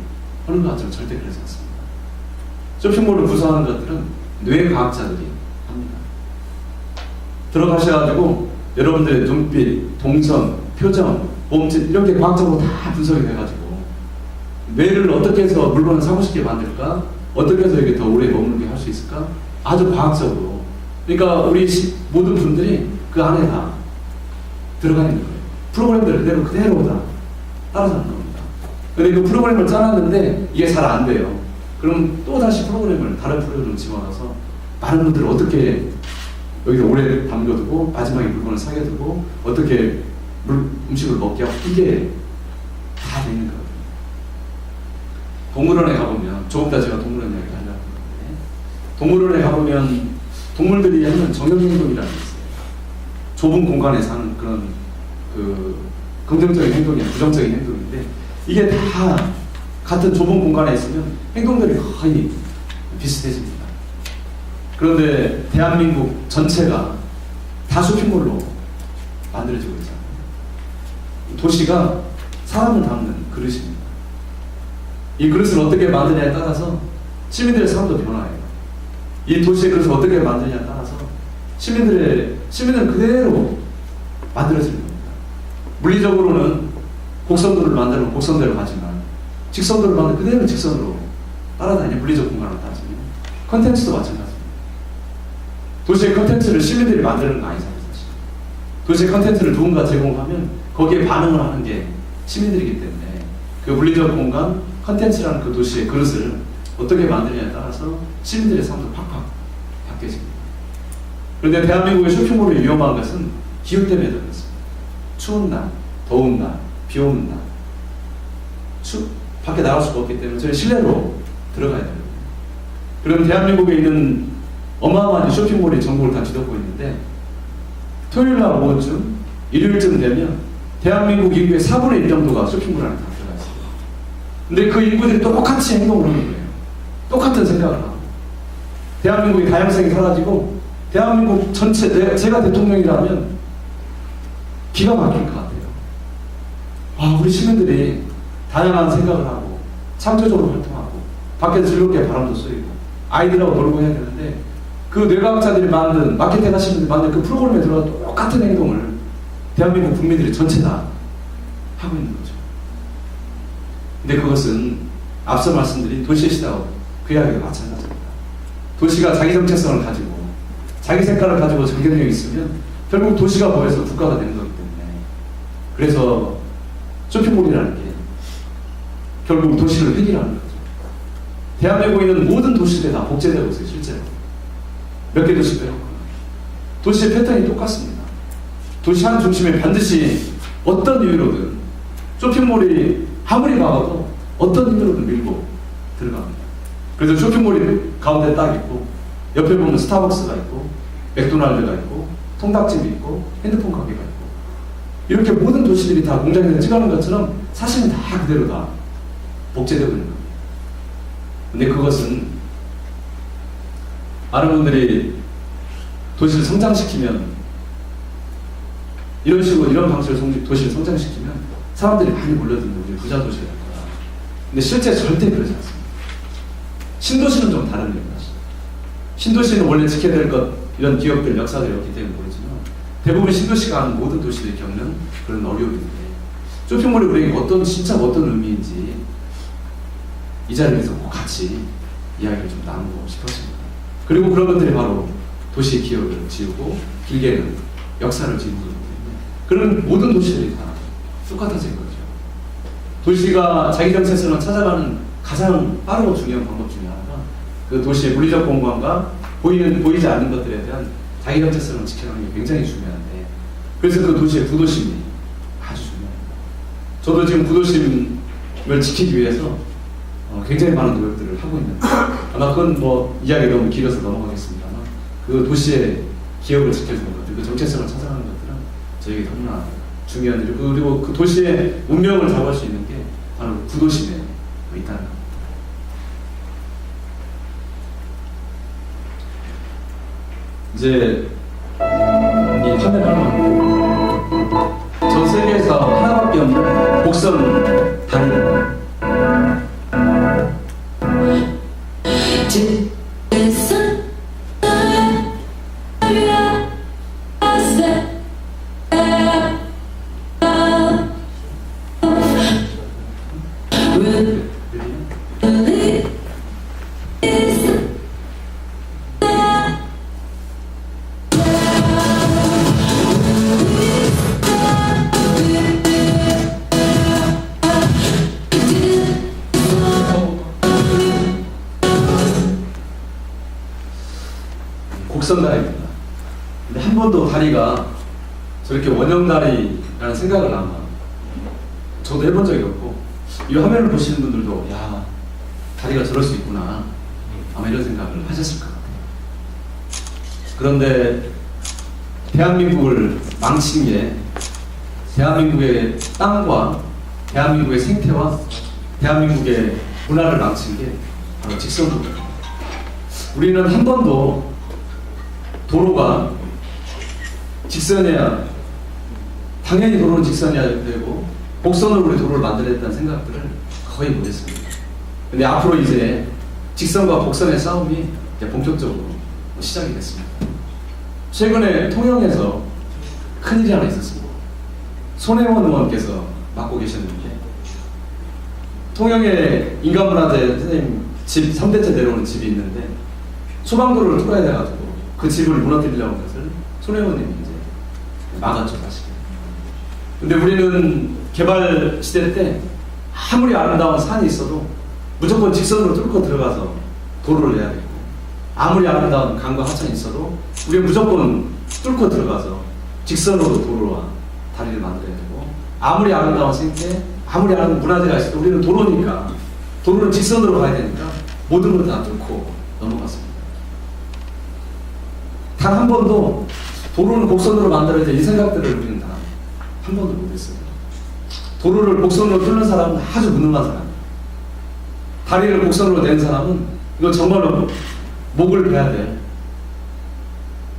하는 것 같지만 절대 그러지 않습니다. 쇼핑몰을 구성하는 것들은 뇌과학자들이 합니다. 들어가셔가지고 여러분들의 눈빛, 동선, 표정, 몸짓 이런 게 과학적으로 다 분석이 돼가지고 뇌를 어떻게 해서 물건을 사고 싶게 만들까? 어떻게 해서 이게 더 오래 머물게 할 수 있을까? 아주 과학적으로. 그러니까 우리 모든 분들이 그 안에 다 들어가 있는 거예요. 프로그램들 그대로 다 따라가는 겁니다. 그런데 그 프로그램을 짜놨는데 이게 잘 안 돼요. 그럼 또 다시 다른 프로그램을 집어넣어서 많은 분들을 어떻게 여기서 오래 담겨두고 마지막에 물건을 사게 두고 어떻게 음식을 먹게 하고 이게 다 되는 거예요. 동물원에 가보면 조금 더 제가 동물원 이야기를 하려고 하는데 동물원에 가보면 동물들이 하는 정형행동이라는 게 있어요. 좁은 공간에서 하는 그런 그 긍정적인 행동이나 부정적인 행동인데 이게 다 같은 좁은 공간에 있으면 행동들이 거의 비슷해집니다. 그런데 대한민국 전체가 다 쇼핑몰로 만들어지고 있잖아요. 도시가 사람을 담는 그릇입니다. 이 그릇을 어떻게 만드냐에 따라서 시민들의 삶도 변화해요. 이 도시의 그릇을 어떻게 만드냐에 따라서 시민은 그대로 만들어지는 겁니다. 물리적으로는 곡선도를 만들면 곡선대로 가지만 직선도를 만들면 그대로 직선으로 따라다니는 물리적 공간을 따지면 컨텐츠도 마찬가지입니다. 도시의 컨텐츠를 시민들이 만드는 거 아니잖아요. 사실. 도시의 컨텐츠를 누군가 제공하면 거기에 반응을 하는 게 시민들이기 때문에 그 물리적 공간, 컨텐츠라는 그 도시의 그릇을 어떻게 만드냐에 따라서 시민들의 삶도 팍팍 바뀌어집니다. 그런데 대한민국의 쇼핑몰이 위험한 것은 기후 때문에 그렇습니다. 추운 날, 더운 날, 비 오는 날 밖에 나갈 수가 없기 때문에 저희 실내로 들어가야 됩니다. 그럼 대한민국에 있는 어마어마한 쇼핑몰이 전국을 다 뒤덮고 있는데 토요일 날 오후쯤, 일요일쯤 되면 대한민국 인구의 4분의 1 정도가 쇼핑몰 안에 다 들어가 있어요. 근데 그 인구들이 똑같이 행동을 하는 거예요. 똑같은 생각을 하고. 대한민국의 다양성이 사라지고 대한민국 전체, 제가 대통령이라면 기가 막힐 것 같아요. 우리 시민들이 다양한 생각을 하고 창조적으로 활동하고 밖에서 즐겁게 바람도 쏘이고 아이들하고 놀고 해야 되는데 그 뇌과학자들이 만든, 마케팅 하시는 분들이 만든 그 프로그램에 들어가 똑같은 행동을 대한민국 국민들이 전체 다 하고 있는 거죠. 근데 그것은 앞서 말씀드린 도시의 시대하고 그 이야기가 마찬가지입니다. 도시가 자기 정체성을 가지고 자기 색깔을 가지고 전개력이 있으면 결국 도시가 모여서 국가가 되는 거기 때문에, 그래서 쇼핑몰이라는 게 결국 도시를 획일하는 거죠. 대한민국에 있는 모든 도시들이 다 복제되고 있어요. 실제로 몇 개 도시 빼고 도시의 패턴이 똑같습니다. 도시 한 중심에 반드시 어떤 이유로든 쇼핑몰이 아무리 막아도 어떤 이유로든 밀고 들어갑니다. 그래서 쇼핑몰이 가운데 딱 있고 옆에 보면 스타벅스가 있고 맥도날드가 있고 통닭집이 있고 핸드폰 가게가 있고, 이렇게 모든 도시들이 다 공장에서 찍어놓은 것처럼 사실은 다 그대로 다 복제되고 있는 겁니다. 근데 그것은 많은 분들이 도시를 성장시키면, 이런 식으로 이런 방식으로 도시를 성장시키면 사람들이 많이 몰려드는 우리 부자 도시가 될 거다. 근데 실제 절대 그러지 않습니다. 신도시는 좀 다른 일입니다. 신도시는 원래 지켜야 될 것, 이런 기업들 역사들이 없기 때문에 모르지만 대부분 신도시가 하는 모든 도시들이 겪는 그런 어려움인데, 쇼핑몰이 우리에게 진짜 어떤 의미인지 이 자리에서 꼭 같이 이야기를 좀 나누고 싶었습니다. 그리고 그런 것들이 바로 도시의 기억을 지우고 길게는 역사를 지우는 거기 때문에 그런 모든 도시들이 다 똑같아진 거죠. 도시가 자기 정체성을 찾아가는 가장 빠르고 중요한 방법 중에 하나가 그 도시의 물리적 공간과 보이지 않는 것들에 대한 자기 정체성을 지켜가는 게 굉장히 중요한데, 그래서 그 도시의 구도심이 아주 중요합니다. 저도 지금 구도심을 지키기 위해서 굉장히 많은 노력들을 하고 있는데, 아마 그건 뭐 이야기 너무 길어서 넘어가겠습니다만, 그 도시의 기억을 지켜주는 것들, 그 정체성을 찾아가는 것들은 저에게 너무나 중요한 일이고, 그리고 그 도시의 운명을 잡을 수 있는 게 바로 구도심에 있다는 겁니다. 이제 이 화면을 전 세계에서 하나밖에 없는 곡선 다리입니다. 곡선다리입니다. 근데 한 번도 다리가 저렇게 원형다리라는 생각을 아마 저도 해본 적이 없고, 이 화면을 보시는 분들도 야, 다리가 저럴 수 있구나 아마 이런 생각을 하셨을 것 같아요. 그런데 대한민국을 망친 게, 대한민국의 땅과 대한민국의 생태와 대한민국의 문화를 망친 게 바로 직선도로입니다. 우리는 한 번도 도로가 직선이야, 당연히 도로는 직선이어야 되고 곡선으로 우리 도로를 만들어야겠다는 생각들을 거의 못했습니다. 근데 앞으로 이제 직선과 곡선의 싸움이 이제 본격적으로 시작이 됐습니다. 최근에 통영에서 큰일이 하나 있었습니다. 손혜원 의원께서 맡고 계셨는데, 통영에 인간문화재 선생님 집 3대째 내려오는 집이 있는데 소방도로를 뚫어야 돼가지고 그 집을 무너뜨리려고 한 것을 손혜원님이 이제 막았죠, 사실. 근데 우리는 개발 시대 때 아무리 아름다운 산이 있어도 무조건 직선으로 뚫고 들어가서 도로를 내야 되고, 아무리 아름다운 강과 하천이 있어도 우리는 무조건 뚫고 들어가서 직선으로 도로와 다리를 만들어야 되고, 아무리 아름다운 생태, 아무리 아름다운 문화재가 있어도 우리는 도로니까, 도로는 직선으로 가야 되니까 모든 걸 다 뚫고 넘어갔습니다. 단 한 번도 도로는 곡선으로 만들어야 돼 이 생각들을 우리는 다 한 번도 못했어요. 도로를 곡선으로 뚫는 사람은 아주 무능한 사람, 다리를 곡선으로 낸 사람은 이거 정말로 목을 베야 돼.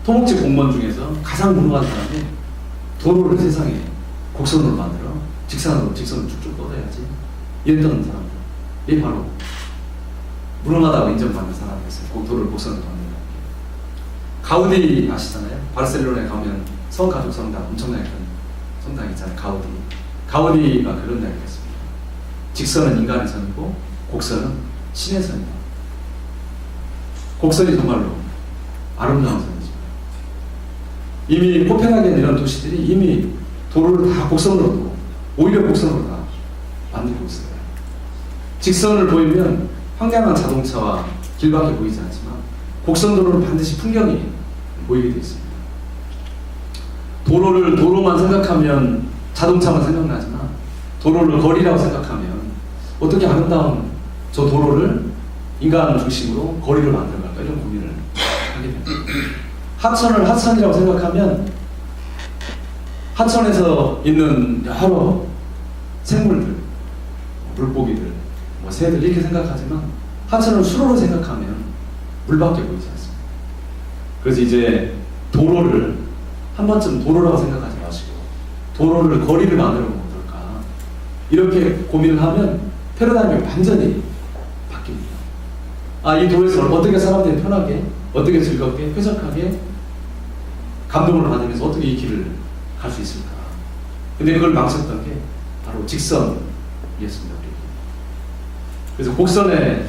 토목지 공무원 중에서 가장 무능한 사람이 도로를 세상에 곡선으로 만들어 직선으로 쭉쭉 뻗어야지 이랬던 사람들, 이 바로 무능하다고 인정받는 사람이었어요. 도로를 곡선으로 만든다. 가우디 아시잖아요. 바르셀로나에 가면 성가족 성당 엄청나게 큰 성당 있잖아요. 가우디가 그런 이야기를 했습니다. 직선은 인간의 선이고 곡선은 신의 선이다. 곡선이 정말로 아름다운 선이죠. 이미 코펜하겐 이런 도시들이 이미 도로를 다 곡선으로, 오히려 곡선으로 다 만들고 있어요. 직선을 보이면 황량한 자동차와 길밖에 보이지 않지만 곡선도로는 반드시 풍경이 보이게 되어 있습니다. 도로를 도로만 생각하면 자동차만 생각나지만 도로를 거리라고 생각하면 어떻게 아름다운 저 도로를 인간 중심으로 거리를 만들어갈까 이런 고민을 하게 됩니다. 하천을 하천이라고 생각하면 하천에서 있는 여러 생물들, 물고기들, 새들 이렇게 생각하지만 하천을 수로로 생각하면 물밖에 보이지 않습니다. 그래서 이제 도로를 한 번쯤 도로라고 생각하지 마시고 도로를 거리를 만들어 보면 어떨까 이렇게 고민을 하면 패러다임이 완전히 바뀝니다. 이 도에서 어떻게 사람들이 편하게 어떻게 즐겁게 쾌적하게 감동을 받으면서 어떻게 이 길을 갈 수 있을까. 근데 그걸 망쳤던 게 바로 직선이었습니다. 그래서 곡선의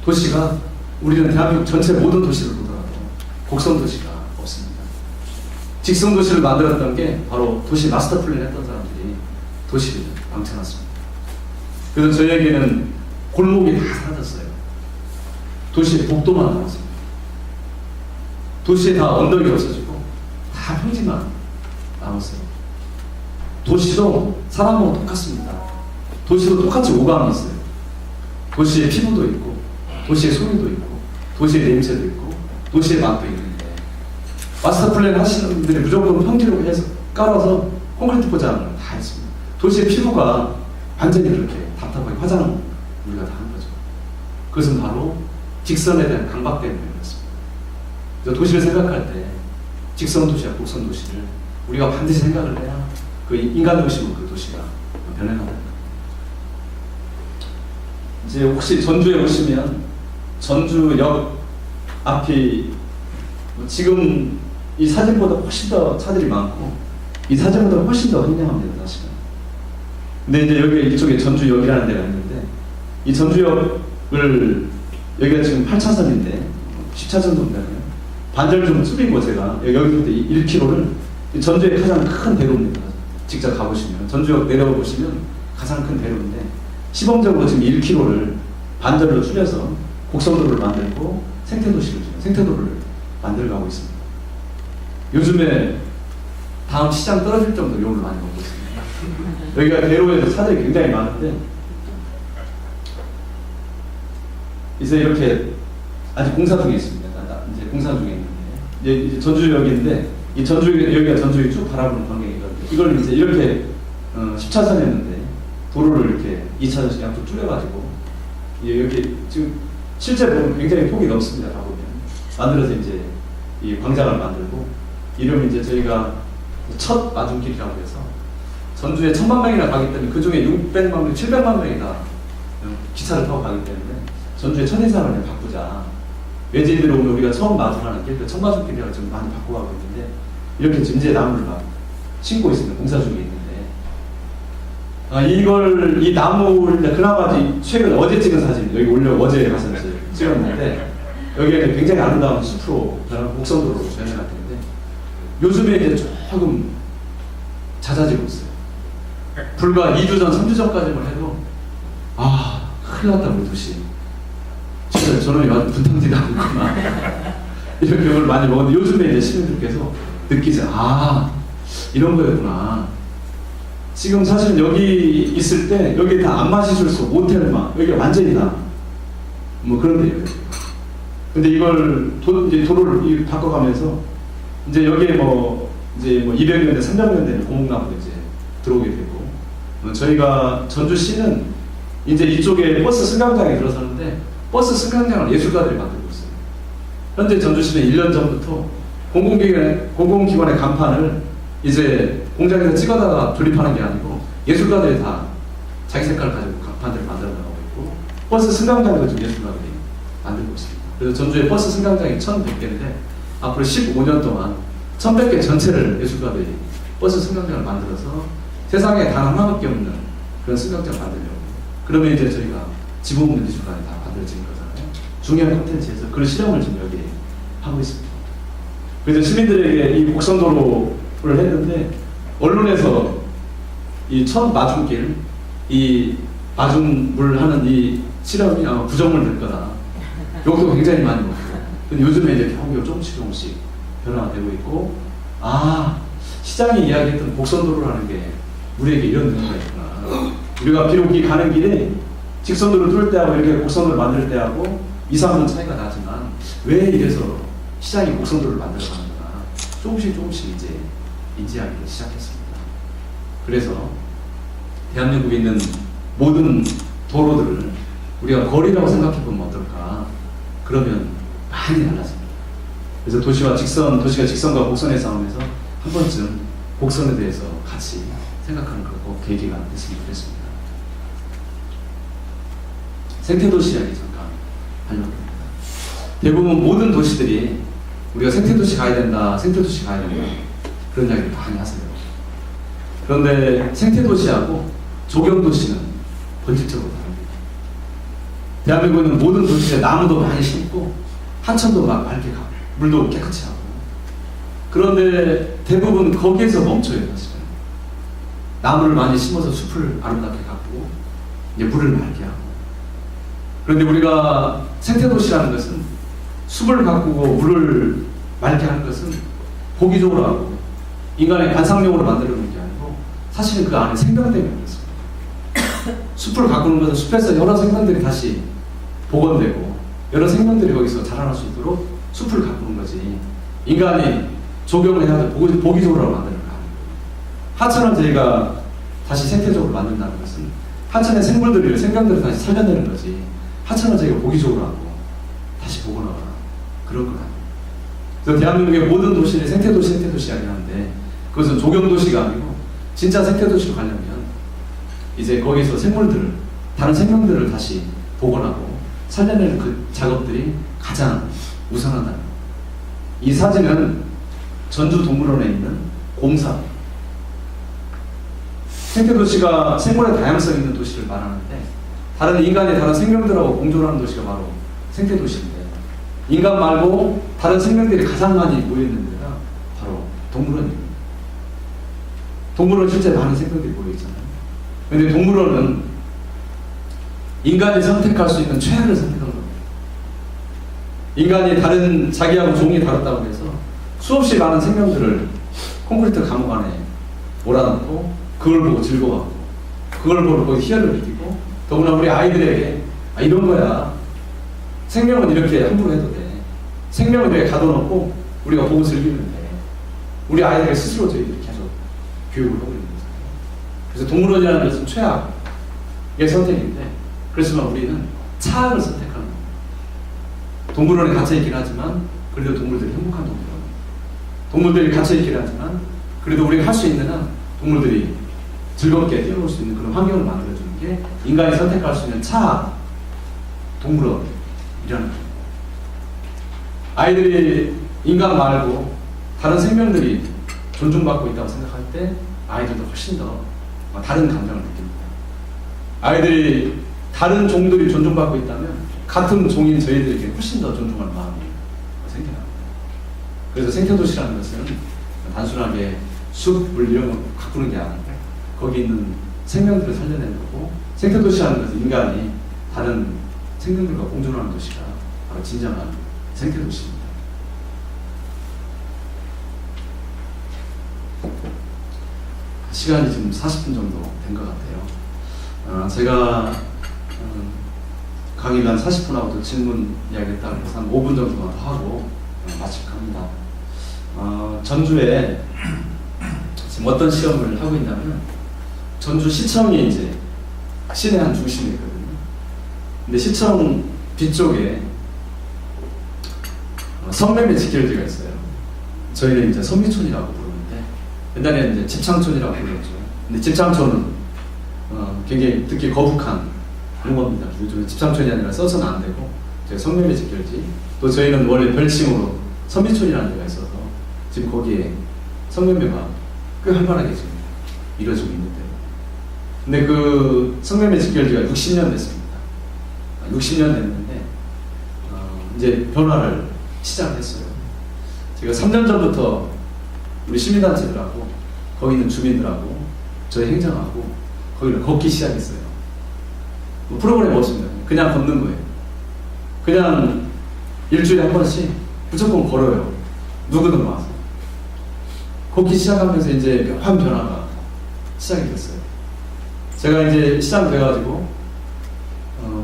도시가 우리는 대한민국 전체 모든 도시를 보더라도 곡선 도시가 없습니다. 직선 도시를 만들었던 게 바로 도시 마스터 플랜 했던 사람들이 도시를 망쳐놨습니다. 그래서 저희에게는 골목이 다 사라졌어요. 도시의 복도만 남았습니다. 도시에 다 언덕이 없어지고 다 평지만 남았어요. 도시도 사람하고 똑같습니다. 도시도 똑같이 오감이 있어요. 도시의 피부도 있고 도시의 소리도 있고 도시의 냄새도 있고 도시의 맛도 있는데 마스터 플랜 하시는 분들이 무조건 평지로 해서 깔아서 콘크리트 포장을 다 했습니다. 도시의 피부가 완전히 그렇게 답답하게 화장을 우리가 다 한 거죠. 그것은 바로 직선에 대한 강박 때문이었습니다. 그래서 도시를 생각할 때 직선 도시와 곡선 도시를 우리가 반드시 생각을 해야 그 인간 도시로 그 도시가 변해간다. 이제 혹시 전주에 오시면 전주역 앞이 지금 이 사진보다 훨씬 더 차들이 많고 이 사진보다 훨씬 더 황량합니다. 사실은. 근데 이제 여기 이쪽에 전주역이라는 데가 있는데 이 전주역을 여기가 지금 8차선인데 10차선도 반절 좀 줄이고 제가 여기부터 1km를 전주의 가장 큰 대로입니다. 직접 가보시면 전주역 내려보시면 가장 큰 대로인데 시범적으로 지금 1km를 반절로 줄여서 곡선도로를 만들고 생태도로를 만들어가고 있습니다. 요즘에 다음 시장 떨어질 정도로 욕을 많이 먹고 있습니다. 여기가 대로에서 차들이 굉장히 많은데 이제 이렇게 아직 공사 중에 있습니다. 이제 공사 중에 있는데 이제 전주역인데 이 여기가 전주역이 쭉 바라보는 광경이거든요. 이걸 이제 이렇게 10차선이었는데 도로를 이렇게 2차선씩 양쪽 줄여가지고 여기 지금 실제 보면 굉장히 폭이 넓습니다. 가보면 만들어서 이제 이 광장을 만들고 이러면 이제 저희가 첫 마중길이라고 해서 전주에 1000만 명이나 가기 때문에 그 중에 600만 명, 700만 명이 다 기차를 타고 가기 때문에 전주의 첫인상을 바꾸자. 외지인들이 오면 우리가 처음 마중하는 길, 그 첫 마중길이라고 좀 많이 바꿔가고 있는데 이렇게 지금 이제 나무를 막 심고 있습니다. 공사 중에 있는데 이 나무를 그나마 최근 어제 찍은 사진 여기 어제 가서 찍었는데 여기에 굉장히 아름다운 숲으로 곡선도로 변해갔는데 요즘에 이제 조금 잦아지고 있어요. 불과 2주 전, 3주 전까지만 해도 큰일 났다 우리 도시. 진짜 저놈이 완전 분탕질이 나는구나 이런 경험을 많이 먹었는데 요즘에 이제 시민들께서 느끼죠. 이런 거였구나. 지금 사실 여기 있을 때 여기 다 안마시술소, 모텔만 여기 완전히 다 그런 데예요. 근데 이걸 이제 도로를 바꿔가면서 이제 여기에 이제 200년대, 300년대는 고목나무도 이제 들어오게 되고 저희가 전주시는 이제 이쪽에 버스 승강장에 들어서는데 버스 승강장을 예술가들이 만들고 있어요. 현재 전주시는 1년 전부터 공공기관의 간판을 이제 공장에서 찍어다가 조립하는 게 아니고 예술가들이 다 자기 색깔을 가지고 간판들을 만들어 나가고 있고 버스 승강장도 지금 예술가들이 만들고 있습니다. 그래서 전주에 버스 승강장이 1100개인데 앞으로 15년 동안 1100개 전체를 예술가들이 버스 승강장을 만들어서 세상에 단 하나밖에 없는 그런 승강장을 만들려고. 그러면 이제 저희가 지붕 없는 미술관이 다 만들어지는 거잖아요. 중요한 콘텐츠에서 그런 실험을 지금 여기 하고 있습니다. 그래서 시민들에게 이 곡선도로를 했는데 언론에서 이 첫 마중길, 이 마중물 하는 이 실험이 아마 부정을 될 거다. 욕도 굉장히 많이 먹고. 근데 요즘에 이제 겨우겨우 조금씩 변화가 되고 있고, 아, 시장이 이야기했던 곡선도로라는 게 우리에게 이런 의미가 있구나. 우리가 비록 이 가는 길에 직선도로 뚫을 때하고 이렇게 곡선도를 만들 때하고 2, 3분 차이가 나지만 왜 이래서 시장이 곡선도를 만들어 가는구나. 조금씩 이제 인지하기 시작했습니다. 그래서 대한민국에 있는 모든 도로들을 우리가 거리라고 생각해 보면 어떨까? 그러면 많이 달라집니다. 그래서 도시가 직선과 곡선의 싸움에서 한 번쯤 곡선에 대해서 같이 생각하는 꼭 계기가 됐으면 좋겠습니다. 생태도시 이야기 잠깐 하려고 합니다. 대부분 모든 도시들이 우리가 생태도시 가야 된다, 생태도시 가야 된다 그런 이야기를 많이 하세요. 그런데 생태도시하고 조경도시는 본질적으로 다릅니다. 대한민국에 있는 모든 도시에 나무도 많이 심고 하천도 막 맑게 가고 물도 깨끗이 하고, 그런데 대부분 거기에서 멈춰요. 사실은 나무를 많이 심어서 숲을 아름답게 가꾸고 이제 물을 맑게 하고. 그런데 우리가 생태도시라는 것은 숲을 가꾸고 물을 맑게 하는 것은 보기적으로 하고 인간의 관상용으로 만들어놓은 게 아니고 사실은 그 안에 생명 때문에 그렇습니다. 숲을 가꾸는 것은 숲에서 여러 생명들이 다시 복원되고 여러 생명들이 거기서 자라날 수 있도록 숲을 가꾸는 거지, 인간이 조경을 해야 돼 보기적으로 만드는 거 아니고. 하천을 저희가 다시 생태적으로 만든다는 것은 하천의 생명들을 다시 살려내는 거지, 하천을 저희가 보기적으로 하고 다시 복원하거나 그런 건 아니에요. 그래서 대한민국의 모든 도시를 생태도시 아니하는데 그것은 조경도시가 아니고 진짜 생태도시로 가려면 이제 거기서 다른 생명들을 다시 복원하고 살려내는 그 작업들이 가장 우선하다는 거예요. 이 사진은 전주동물원에 있는 곰사. 생태도시가 생물의 다양성 있는 도시를 말하는데 다른 인간이 다른 생명들하고 공존하는 도시가 바로 생태도시인데, 인간 말고 다른 생명들이 가장 많이 모여있는 데가 바로 동물원입니다. 동물원 실제 많은 생명들이 모여있잖아요. 그런데 동물원은 인간이 선택할 수 있는 최악을 선택한 겁니다. 인간이 자기하고 종이 다르다고 해서 수없이 많은 생명들을 콘크리트 감옥 안에 몰아넣고 그걸 보고 즐거워하고 그걸 보고 거기 희열을 느끼고, 더구나 우리 아이들에게 이런 거야, 생명은 이렇게 함부로 해도 돼, 생명은 이렇게 가둬놓고 우리가 보고 즐기면 돼, 우리 아이들에게 스스로 저희들이 계속 교육을 하고 있는 거잖아요. 그래서 동물원이라는 것은 최악의 선택인데, 그렇지만 우리는 차악을 선택하는 겁니다. 동물원에 갇혀있긴 하지만 그래도 동물들이 행복한 동물들이 갇혀있긴 하지만 그래도 우리가 할 수 있는 한 동물들이 즐겁게 뛰어놀 수 있는 그런 환경을 만들어주는 게 인간이 선택할 수 있는 차악 동물원이라는 겁니다. 아이들이 인간 말고 다른 생명들이 존중받고 있다고 생각할 때 아이들도 훨씬 더 다른 감정을 느낍니다. 아이들이 다른 종들이 존중받고 있다면 같은 종인 저희들에게 훨씬 더 존중할 마음이 생겨납니다. 그래서 생태도시라는 것은 단순하게 숲, 물 이런 걸 가꾸는 게 아닌데 거기 있는 생명들을 살려내는 거고, 생태도시라는 것은 인간이 다른 생명들과 공존하는 도시가 바로 진정한 생태도시입니다. 시간이 지금 40분 정도 된 것 같아요. 제가 강의가 한 40분하고 또 질문 이야기를 따로 해서 한 5분 정도만 더 하고 마칠까 합니다. 전주에 지금 어떤 시험을 하고 있냐면, 전주시청이 이제 시내 한 중심에 있거든요. 근데 시청 뒤쪽에 성매매 직결지가 있어요. 저희는 이제 성미촌이라고 부르는데 옛날에는 이제 집창촌이라고 불렀죠. 근데 집창촌은 굉장히 듣기 거북한 용어입니다. 요즘에 집창촌이 아니라 써서는 안 되고, 성매매 직결지, 또 저희는 원래 별칭으로 선미촌이라는 데가 있어서 지금 거기에 성매매가 꽤 활발하게 지금 이루어지고 있는데, 근데 그 성매매 직결지가 60년 됐습니다. 60년 됐는데 이제 변화를 시작했어요. 제가 3년 전부터 우리 시민단체들하고 거기 있는 주민들하고 저희 행정하고 거기를 걷기 시작했어요. 뭐 프로그램 없습니다. 그냥 걷는 거예요. 그냥 일주일에 한 번씩 무조건 걸어요. 누구든 와서. 걷기 시작하면서 이제 한 변화가 시작이 됐어요. 제가 이제 시장 돼가지고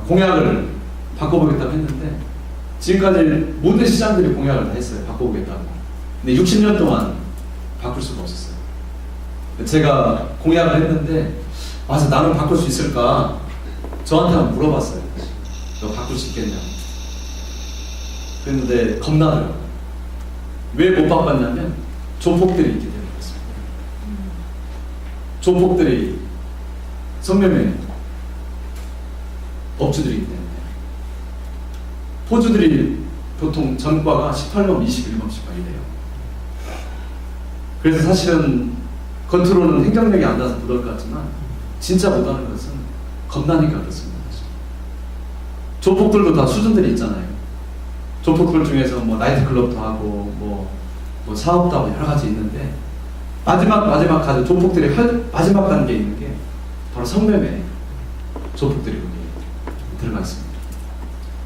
공약을 바꿔보겠다고 했는데, 지금까지 모든 시장들이 공약을 다 했어요. 바꿔보겠다고. 근데 60년 동안 바꿀 수가 없었어요. 제가 공약을 했는데, 맞아, 나는 바꿀 수 있을까? 저한테 한번 물어봤어요. 너 바꿀 수 있겠냐고. 그랬는데 겁나더라고요. 왜 못 바꿨냐면 조폭들이 있기 때문에 그렇습니다. 조폭들이 성매매 업주들이기 때문에. 포주들이 보통 전과가 18범, 21범씩 많이 돼요. 그래서 사실은 겉으로는 행정력이 안 나서 못할 것 같지만 진짜 못하는 것은 겁나니까 그렇습니다. 조폭들도 다 수준들이 있잖아요. 조폭들 중에서 뭐 나이트클럽도 하고 뭐 사업도 하고 여러 가지 있는데, 마지막 가서 조폭들이 할 마지막 단계에 있는 게 바로 성매매 조폭들이 거기에 들어가 있습니다.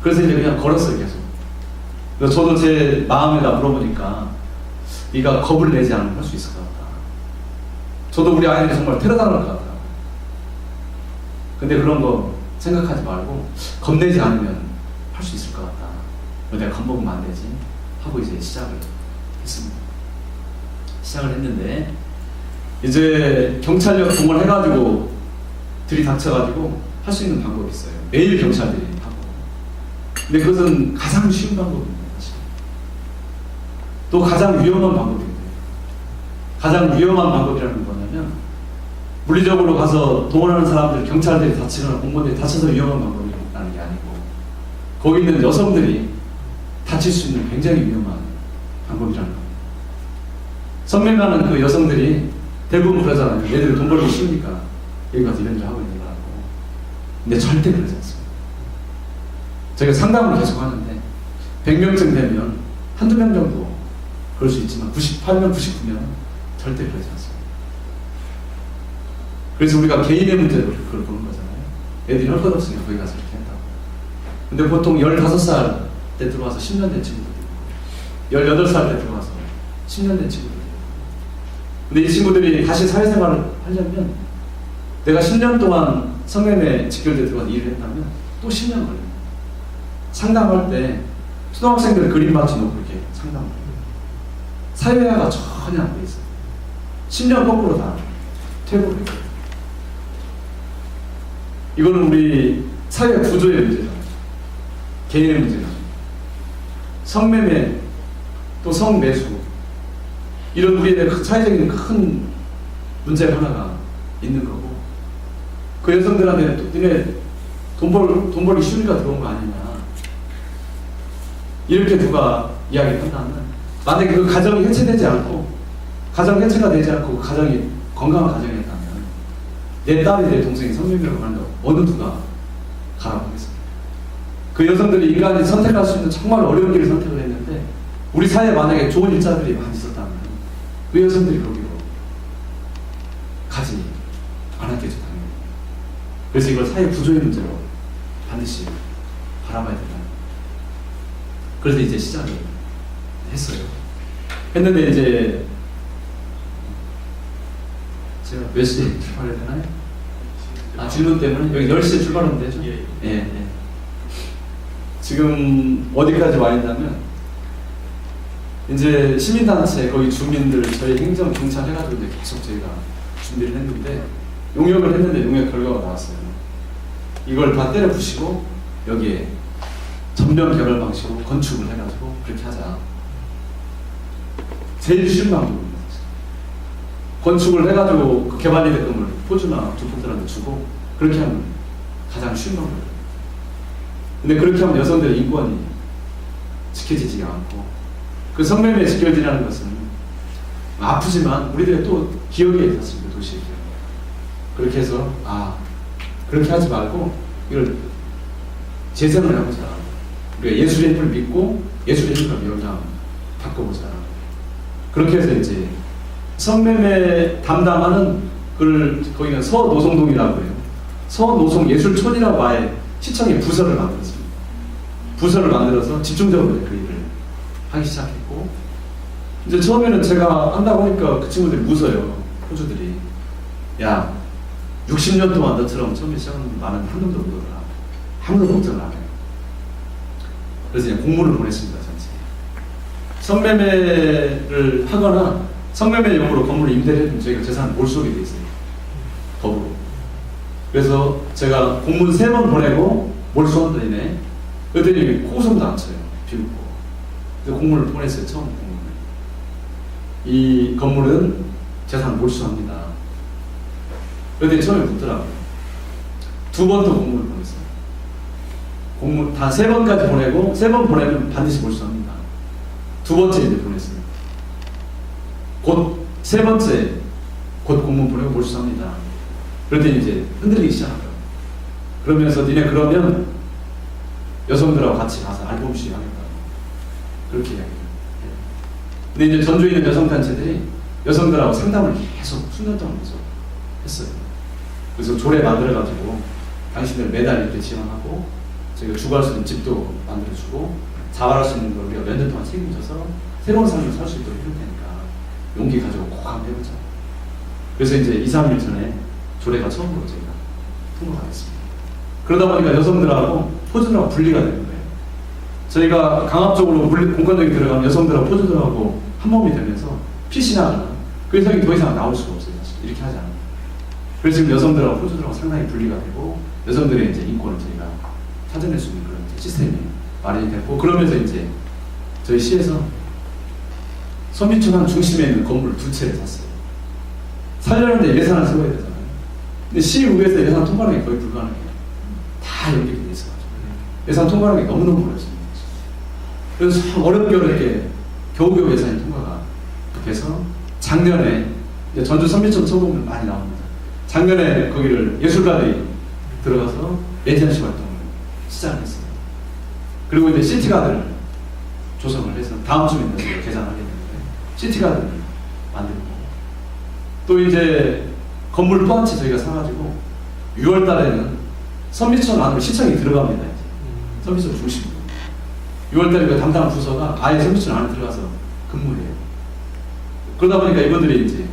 그래서 이제 그냥 걸었어요, 계속. 그래서 저도 제 마음에다 물어보니까 네가 겁을 내지 않으면 할 수 있을 것 같다. 저도 우리 아이들이 정말 테러당할 것 같다. 근데 그런 거 생각하지 말고 겁내지 않으면 할 수 있을 것 같다. 내가 겁먹으면 안 되지 하고 이제 시작을 했습니다. 시작을 했는데 이제 경찰력 동원해가지고 들이닥쳐가지고 할 수 있는 방법이 있어요. 매일 경찰들이 하고. 근데 그것은 가장 쉬운 방법입니다. 사실. 또 가장 위험한 방법입니다. 가장 위험한 방법이라는 건 뭐냐면, 물리적으로 가서 동원하는 사람들, 경찰들이 다치거나 공무원들이 다쳐서 위험한 방법이라는 게 아니고, 거기 있는 여성들이 다칠 수 있는 굉장히 위험한 방법이라는 겁니다. 성매매하는 그 여성들이 대부분 그러잖아요. 얘들 돈 벌기 쉬우니까 여기 가서 이런 일 하고 있는 거라고. 근데 절대 그러지 않습니다. 제가 상담을 계속 하는데 100명쯤 되면 한두 명 정도 그럴 수 있지만 98명, 99명 절대 그러지 않습니다. 그래서 우리가 개인의 문제로 그걸 보는 거잖아요. 애들이 할 것 없으니까 거기 가서 이렇게 한다고. 근데 보통 15살 때 들어와서 10년 된 친구들이 있고, 18살 때 들어와서 10년 된 친구들이 있고. 근데 이 친구들이 다시 사회생활을 하려면, 내가 10년 동안 성매매 직결대 들어가서 일을 했다면 또 10년 걸립니다. 상담할 때 초등학생들 그림 맞춰놓고 이렇게 상담을 해요. 사회화가 전혀 안 돼 있어요. 10년 거꾸로 다 퇴보를 해요. 이거는 우리 사회 구조의 문제잖아요. 개인의 문제죠. 성매매, 또 성매수, 이런 우리의 사회적인 큰 문제가 하나가 있는 거고, 그 여성들한테 또 니네 돈 벌기 쉬우니까 들어온 거 아니냐, 이렇게 누가 이야기를 한다면, 만약에 그 가정이 해체되지 않고, 가정 해체가 되지 않고 그 가정이 건강한 가정이었다면, 내 딸이 내 동생이 성매매로 가는데 어느 누가 가라고 하겠습니까? 그 여성들이 인간이 선택할 수 있는 정말 어려운 길을 선택을 했는데, 우리 사회에 만약에 좋은 일자들이 많이 있었다면 그 여성들이 거기로 가지 않았겠죠, 당연히. 그래서 이걸 사회 구조의 문제로 반드시 바라봐야 된다. 그래서 이제 시작을 했어요. 했는데 이제 제가 몇 시에 출발해야 되나요? 아, 질문 때문에? 여기 10시에 출발하면 되죠? 예. 지금 어디까지 와 있냐면, 이제 시민단체, 거기 주민들, 저희 행정, 경찰 해가지고 이제 계속 저희가 준비를 했는데, 용역을 했는데 용역 결과가 나왔어요. 이걸 다 때려 부시고 여기에 전면 개발 방식으로 건축을 해가지고 그렇게 하자. 제일 쉬운 방법입니다. 건축을 해가지고 그 개발이 됐던 걸 포주나 조폭들한테 주고 그렇게 하면 가장 쉬운 방법이에요. 근데 그렇게 하면 여성들의 인권이 지켜지지가 않고, 그 그 성매매 직결이라는 것은 아프지만 우리들의 또 기억에 있었습니다. 도시에. 그렇게 해서 그렇게 하지 말고 이걸 재생을 해보자. 우리가 예술의 힘을 믿고 예술의 힘을 영향 바꿔보자. 그렇게 해서 이제 성매매 담당하는 그걸 거기는 서노송동이라고 해요. 서노송예술촌이라고 아예 시청에 부서를 만들었습니다. 부서를 만들어서 집중적으로 그 일을 하기 시작했고, 이제 처음에는 제가 한다고 하니까 그 친구들이 웃어요. 호주들이. 야, 60년 동안 너처럼 처음에 시작하는 나는 한 놈도 못 오더라. 아무도 걱정을 안 해요. 그래서 그냥 공문을 보냈습니다. 전체. 성매매를 하거나 성매매용으로 건물을 임대를 해주면 저희가 재산을 몰수하게 돼 있어요. 법으로. 그래서 제가 공문 3번 보내고 몰수한다네. 그랬더니 고소도 안 쳐요. 비웃고. 그래서 공문을 보냈어요. 처음 공문을. 이 건물은 재산 몰수합니다. 그랬더니 처음에 묻더라고요. 2번 또 공문을 보냈어요. 공문 다 3번까지 보내고 3번 보내면 반드시 몰수합니다. 2번째 이제 보냈어요. 곧 3번째 곧 공문 보내고 몰수합니다. 그랬더니 이제 흔들리기 시작하더라고요. 그러면서 니네 그러면 여성들하고 같이 가서 앨범 시위하겠다. 그렇게 이야기해요. 근데 이제 전주에 있는 여성단체들이 여성들하고 상담을 계속 수년 동안 계속 했어요. 그래서 조례 만들어가지고 당신들 매달 이렇게 지원하고 저희가 주거할 수 있는 집도 만들어주고 자활할 수 있는 걸 우리가 몇 년 동안 책임져서 새로운 삶을 살 수 있도록 해줄 테니까 용기 가지고 꼭 한번 해보자. 그래서 이제 2, 3일 전에 조례가 처음으로 저희가 통과가 됐습니다. 그러다 보니까 여성들하고 포주들하고 분리가 되는 거예요. 저희가 강압적으로 공권력이 들어가면 여성들하고 포주들하고 한 몸이 되면서 피신하거나 그 여성이 더 이상 나올 수가 없어요. 사실. 이렇게 하지 않아요. 그래서 지금 여성들하고 포주들하고 상당히 분리가 되고 여성들의 이제 인권을 저희가 찾아낼 수 있는 그런 시스템이 마련이 됐고, 그러면서 이제 저희 시에서 선민촌항 중심에 있는 건물 2채를 샀어요. 살려는데 예산을 세워야 되잖아요. 근데 시의회에서 예산 통과하는 게 거의 불가능해요. 다 연결이 돼 있어가지고 예산 통과하는 게 너무너무 어렵습니다. 그래서 참 어렵게 겨우겨우 예산이 통과가 돼서 작년에 이제 전주 선민촌 소금을 많이 나옵니다. 작년에 거기를 예술가들이 들어가서 예전시 활동을 시작했어요. 그리고 이제 시티가든을 조성을 해서 다음 주에 저희가 개장하겠는데 시티가든을 만들고, 또 이제 건물 또 한 채 저희가 사가지고 6월 달에는 선미촌 안으로 시청이 들어갑니다. 이제 선미촌 중심으로 6월 달에 그 담당 부서가 아예 선미촌 안에 들어가서 근무해요. 그러다 보니까 이분들이 이제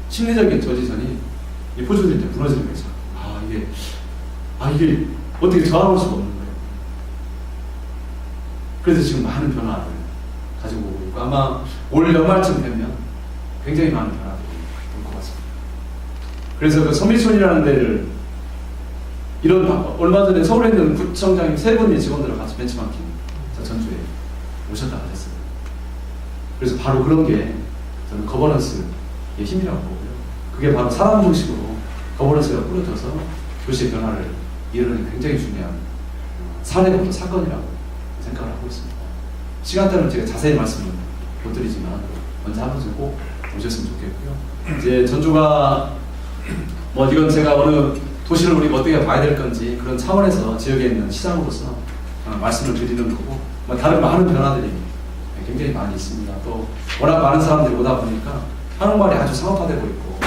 심리적인 저지선이 이 포주들이 이제 무너지는 거죠. 이게 어떻게 저항할 수가 없는 거예요. 그래서 지금 많은 변화를 가지고 오고 있고, 아마 올 연말쯤 되면 굉장히 많은 변화들이 올 것 같습니다. 그래서 그 선미촌이라는 데를 얼마 전에 서울에 있는 구청장님 3분의 직원들과 같이 벤치마킹 전주에 오셨다가 했어요. 그래서 바로 그런 게 저는 거버넌스의 힘이라고 보고요. 그게 바로 사람 중심으로 거버넌스가 꾸려져서 도시의 변화를 이루는 굉장히 중요한 사례부터 사건이라고 생각을 하고 있습니다. 시간 때문에 제가 자세히 말씀을 못 드리지만 먼저 한 번씩 꼭 오셨으면 좋겠고요. 이제 전주가 이건 제가 어느 도시를 우리가 어떻게 봐야 될 건지 그런 차원에서 지역에 있는 시장으로서 말씀을 드리는 거고, 다른 많은 변화들이 굉장히 많이 있습니다. 또 워낙 많은 사람들이 오다 보니까 한옥마을이 아주 상업화되고 있고,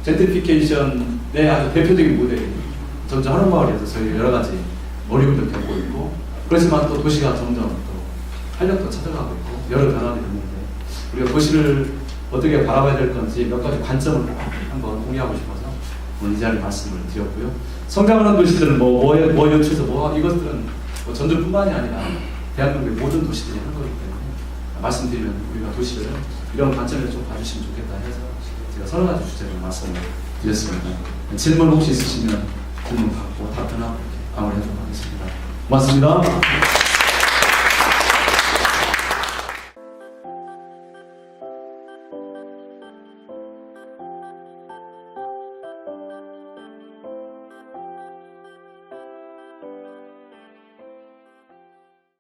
젠트리피케이션의 아주 대표적인 모델이 전주 한옥마을에서 저희 여러 가지 어려움도 겪고 있고, 그렇지만 또 도시가 점점 또 활력도 찾아가고 있고 여러 변화들이 있는데, 우리가 도시를 어떻게 바라봐야 될 건지 몇 가지 관점을 한번 공유하고 싶어서 오늘 이 자리에 말씀을 드렸고요. 성장하는 도시들은 뭐에 연출해서 이것들은 전주뿐만이 아니라 대한민국의 모든 도시들이 한 거기 때문에 말씀드리면 우리가 도시를 이런 관점에서 좀 봐주시면 좋겠다 해서 제가 서너 가지 주제로 말씀을 드렸습니다. 질문 혹시 있으시면 질문 받고 답변하고 이렇게 마무리하도록 하겠습니다. 고맙습니다.